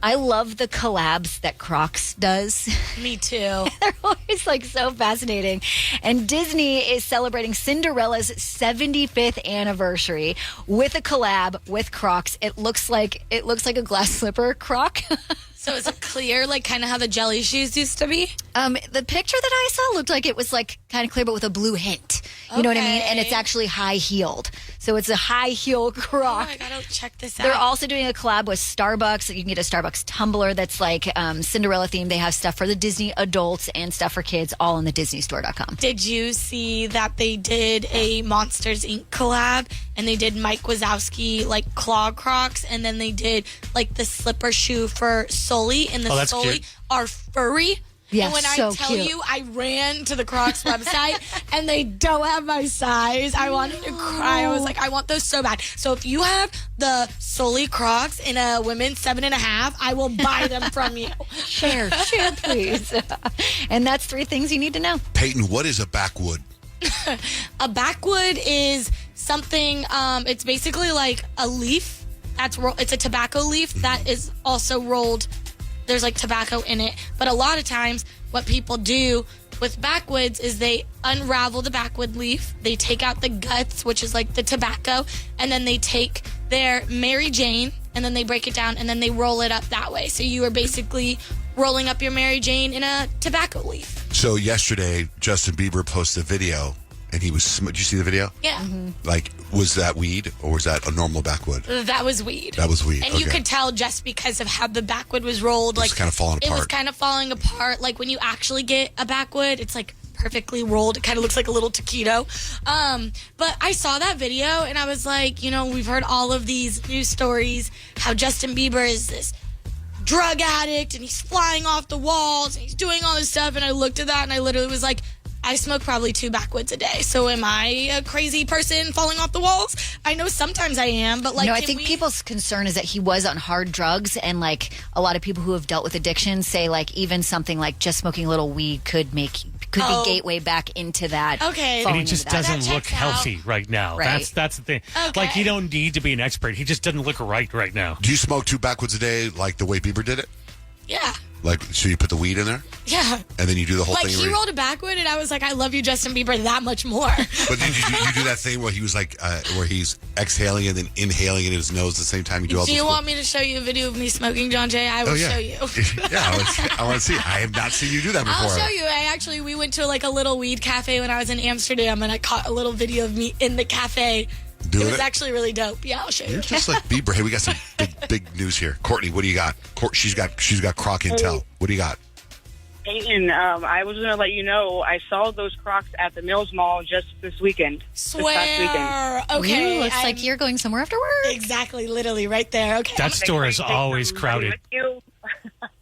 I love the collabs that Crocs does. Me too. They're always so fascinating. And Disney is celebrating Cinderella's 75th anniversary with a collab with Crocs. It looks like a glass slipper Croc. So is it clear, kind of how the jelly shoes used to be? The picture that I saw looked like it was kind of clear, but with a blue hint. You know what I mean? And it's actually high-heeled. So it's a high-heel Croc. Oh, I gotta check this out. They're also doing a collab with Starbucks. You can get a Starbucks tumbler that's Cinderella themed. They have stuff for the Disney adults and stuff for kids, all on the DisneyStore.com. Did you see that they did a Monsters Inc. collab? And they did Mike Wazowski, claw Crocs. And then they did, the slipper shoe for Sully. And the Sully cute. are furry. Yeah, and when so I tell cute. you, I ran to the Crocs website and they don't have my size. I wanted to cry. I was like, I want those so bad. So if you have the Sully Crocs in a women's 7.5, I will buy them from you. Share, please. And that's 3 things you need to know. Payton, what is a backwood? A backwood is something, it's basically like a leaf. It's a tobacco leaf that is also rolled. There's like tobacco in it. But a lot of times what people do with backwoods is they unravel the backwood leaf. They take out the guts, which is like the tobacco. And then they take their Mary Jane and then they break it down and then they roll it up that way. So you are basically rolling up your Mary Jane in a tobacco leaf. So yesterday, Justin Bieber posted a video and he was, did you see the video? Yeah. Like, was that weed or was that a normal backwood? That was weed. That was weed. And you could tell just because of how the backwood was rolled. It's kind of falling apart. It was kind of falling apart. Like when you actually get a backwood, it's like perfectly rolled. It kind of looks like a little taquito. But I saw that video and I was like, we've heard all of these news stories, how Justin Bieber is this drug addict and he's flying off the walls and he's doing all this stuff. And I looked at that and I literally was like, I smoke probably 2 backwoods a day. So am I a crazy person falling off the walls? I know sometimes I am, but No, I think people's concern is that he was on hard drugs, and like a lot of people who have dealt with addiction say like even something like just smoking a little weed could be gateway back into that. Okay. And he just doesn't look healthy right now. Right. That's the thing. Okay. Like, you don't need to be an expert. He just doesn't look right now. Do you smoke 2 backwoods a day like the way Bieber did it? Yeah. Like, so you put the weed in there? Yeah. And then you do the whole Like thing? he rolled a backwood and I was like, I love you, Justin Bieber, that much more. But did you do that thing where he was like, where he's exhaling and then inhaling in his nose at the same time? You do all Do you want me to show you a video of me smoking, John Jay? I will show you. Yeah, I want to see. I have not seen you do that before. I'll show you. We went to like a little weed cafe when I was in Amsterdam and I caught a little video of me in the cafe. It was actually really dope. Yeah, I'll show you. You're just like Bieber. Hey, we got some big news here. Courtney, what do you got? She's got Croc intel. What do you got? Payton, I was going to let you know, I saw those Crocs at the Mills Mall just this weekend. Swear. This past weekend. Okay. Ooh, looks like you're going somewhere after work. Exactly, literally right there. Okay. That store is always crowded.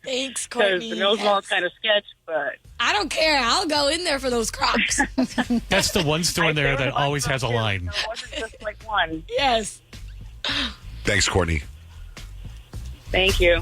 Thanks, Courtney. The Mills Mall is kind of sketch, but I don't care. I'll go in there for those Crocs. That's the one store in there that always has a line. It wasn't just like one. Yes. Thanks, Courtney. Thank you.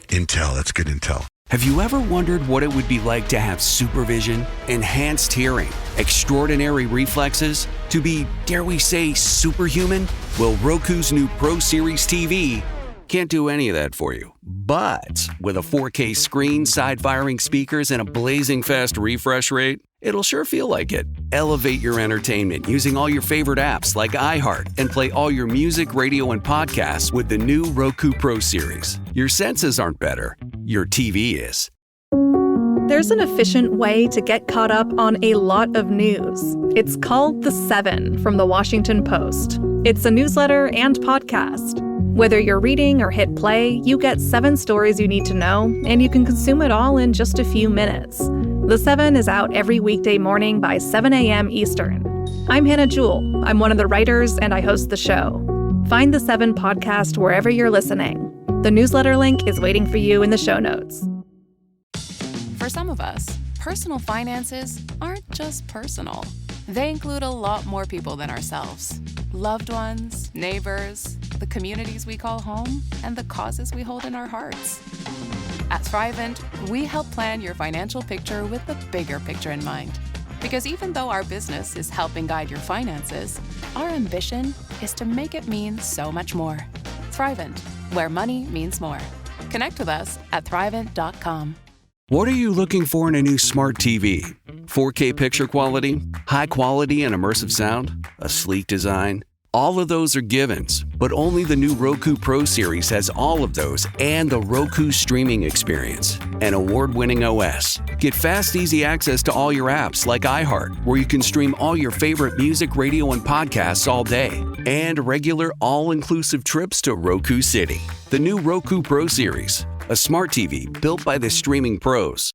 Intel. That's good intel. Have you ever wondered what it would be like to have supervision, enhanced hearing, extraordinary reflexes, to be, dare we say, superhuman? Well, Roku's new Pro Series TV can't do any of that for you. But with a 4K screen, side-firing speakers, and a blazing fast refresh rate, it'll sure feel like it. Elevate your entertainment using all your favorite apps like iHeart and play all your music, radio, and podcasts with the new Roku Pro Series. Your senses aren't better. Your TV is. There's an efficient way to get caught up on a lot of news. It's called The 7 from The Washington Post. It's a newsletter and podcast. Whether you're reading or hit play, you get 7 stories you need to know, and you can consume it all in just a few minutes. The 7 is out every weekday morning by 7 a.m. Eastern. I'm Hannah Jewell. I'm one of the writers, and I host the show. Find The 7 podcast wherever you're listening. The newsletter link is waiting for you in the show notes. For some of us, personal finances aren't just personal. They include a lot more people than ourselves. Loved ones, neighbors, the communities we call home, and the causes we hold in our hearts. At Thrivent, we help plan your financial picture with the bigger picture in mind. Because even though our business is helping guide your finances, our ambition is to make it mean so much more. Thrivent, where money means more. Connect with us at Thrivent.com. What are you looking for in a new smart TV? 4K picture quality, high quality and immersive sound, a sleek design? All of those are givens, but only the new Roku Pro Series has all of those and the Roku streaming experience, an award-winning OS. Get fast, easy access to all your apps like iHeart, where you can stream all your favorite music, radio, and podcasts all day, and regular all-inclusive trips to Roku City. The new Roku Pro Series, a smart TV built by the streaming pros.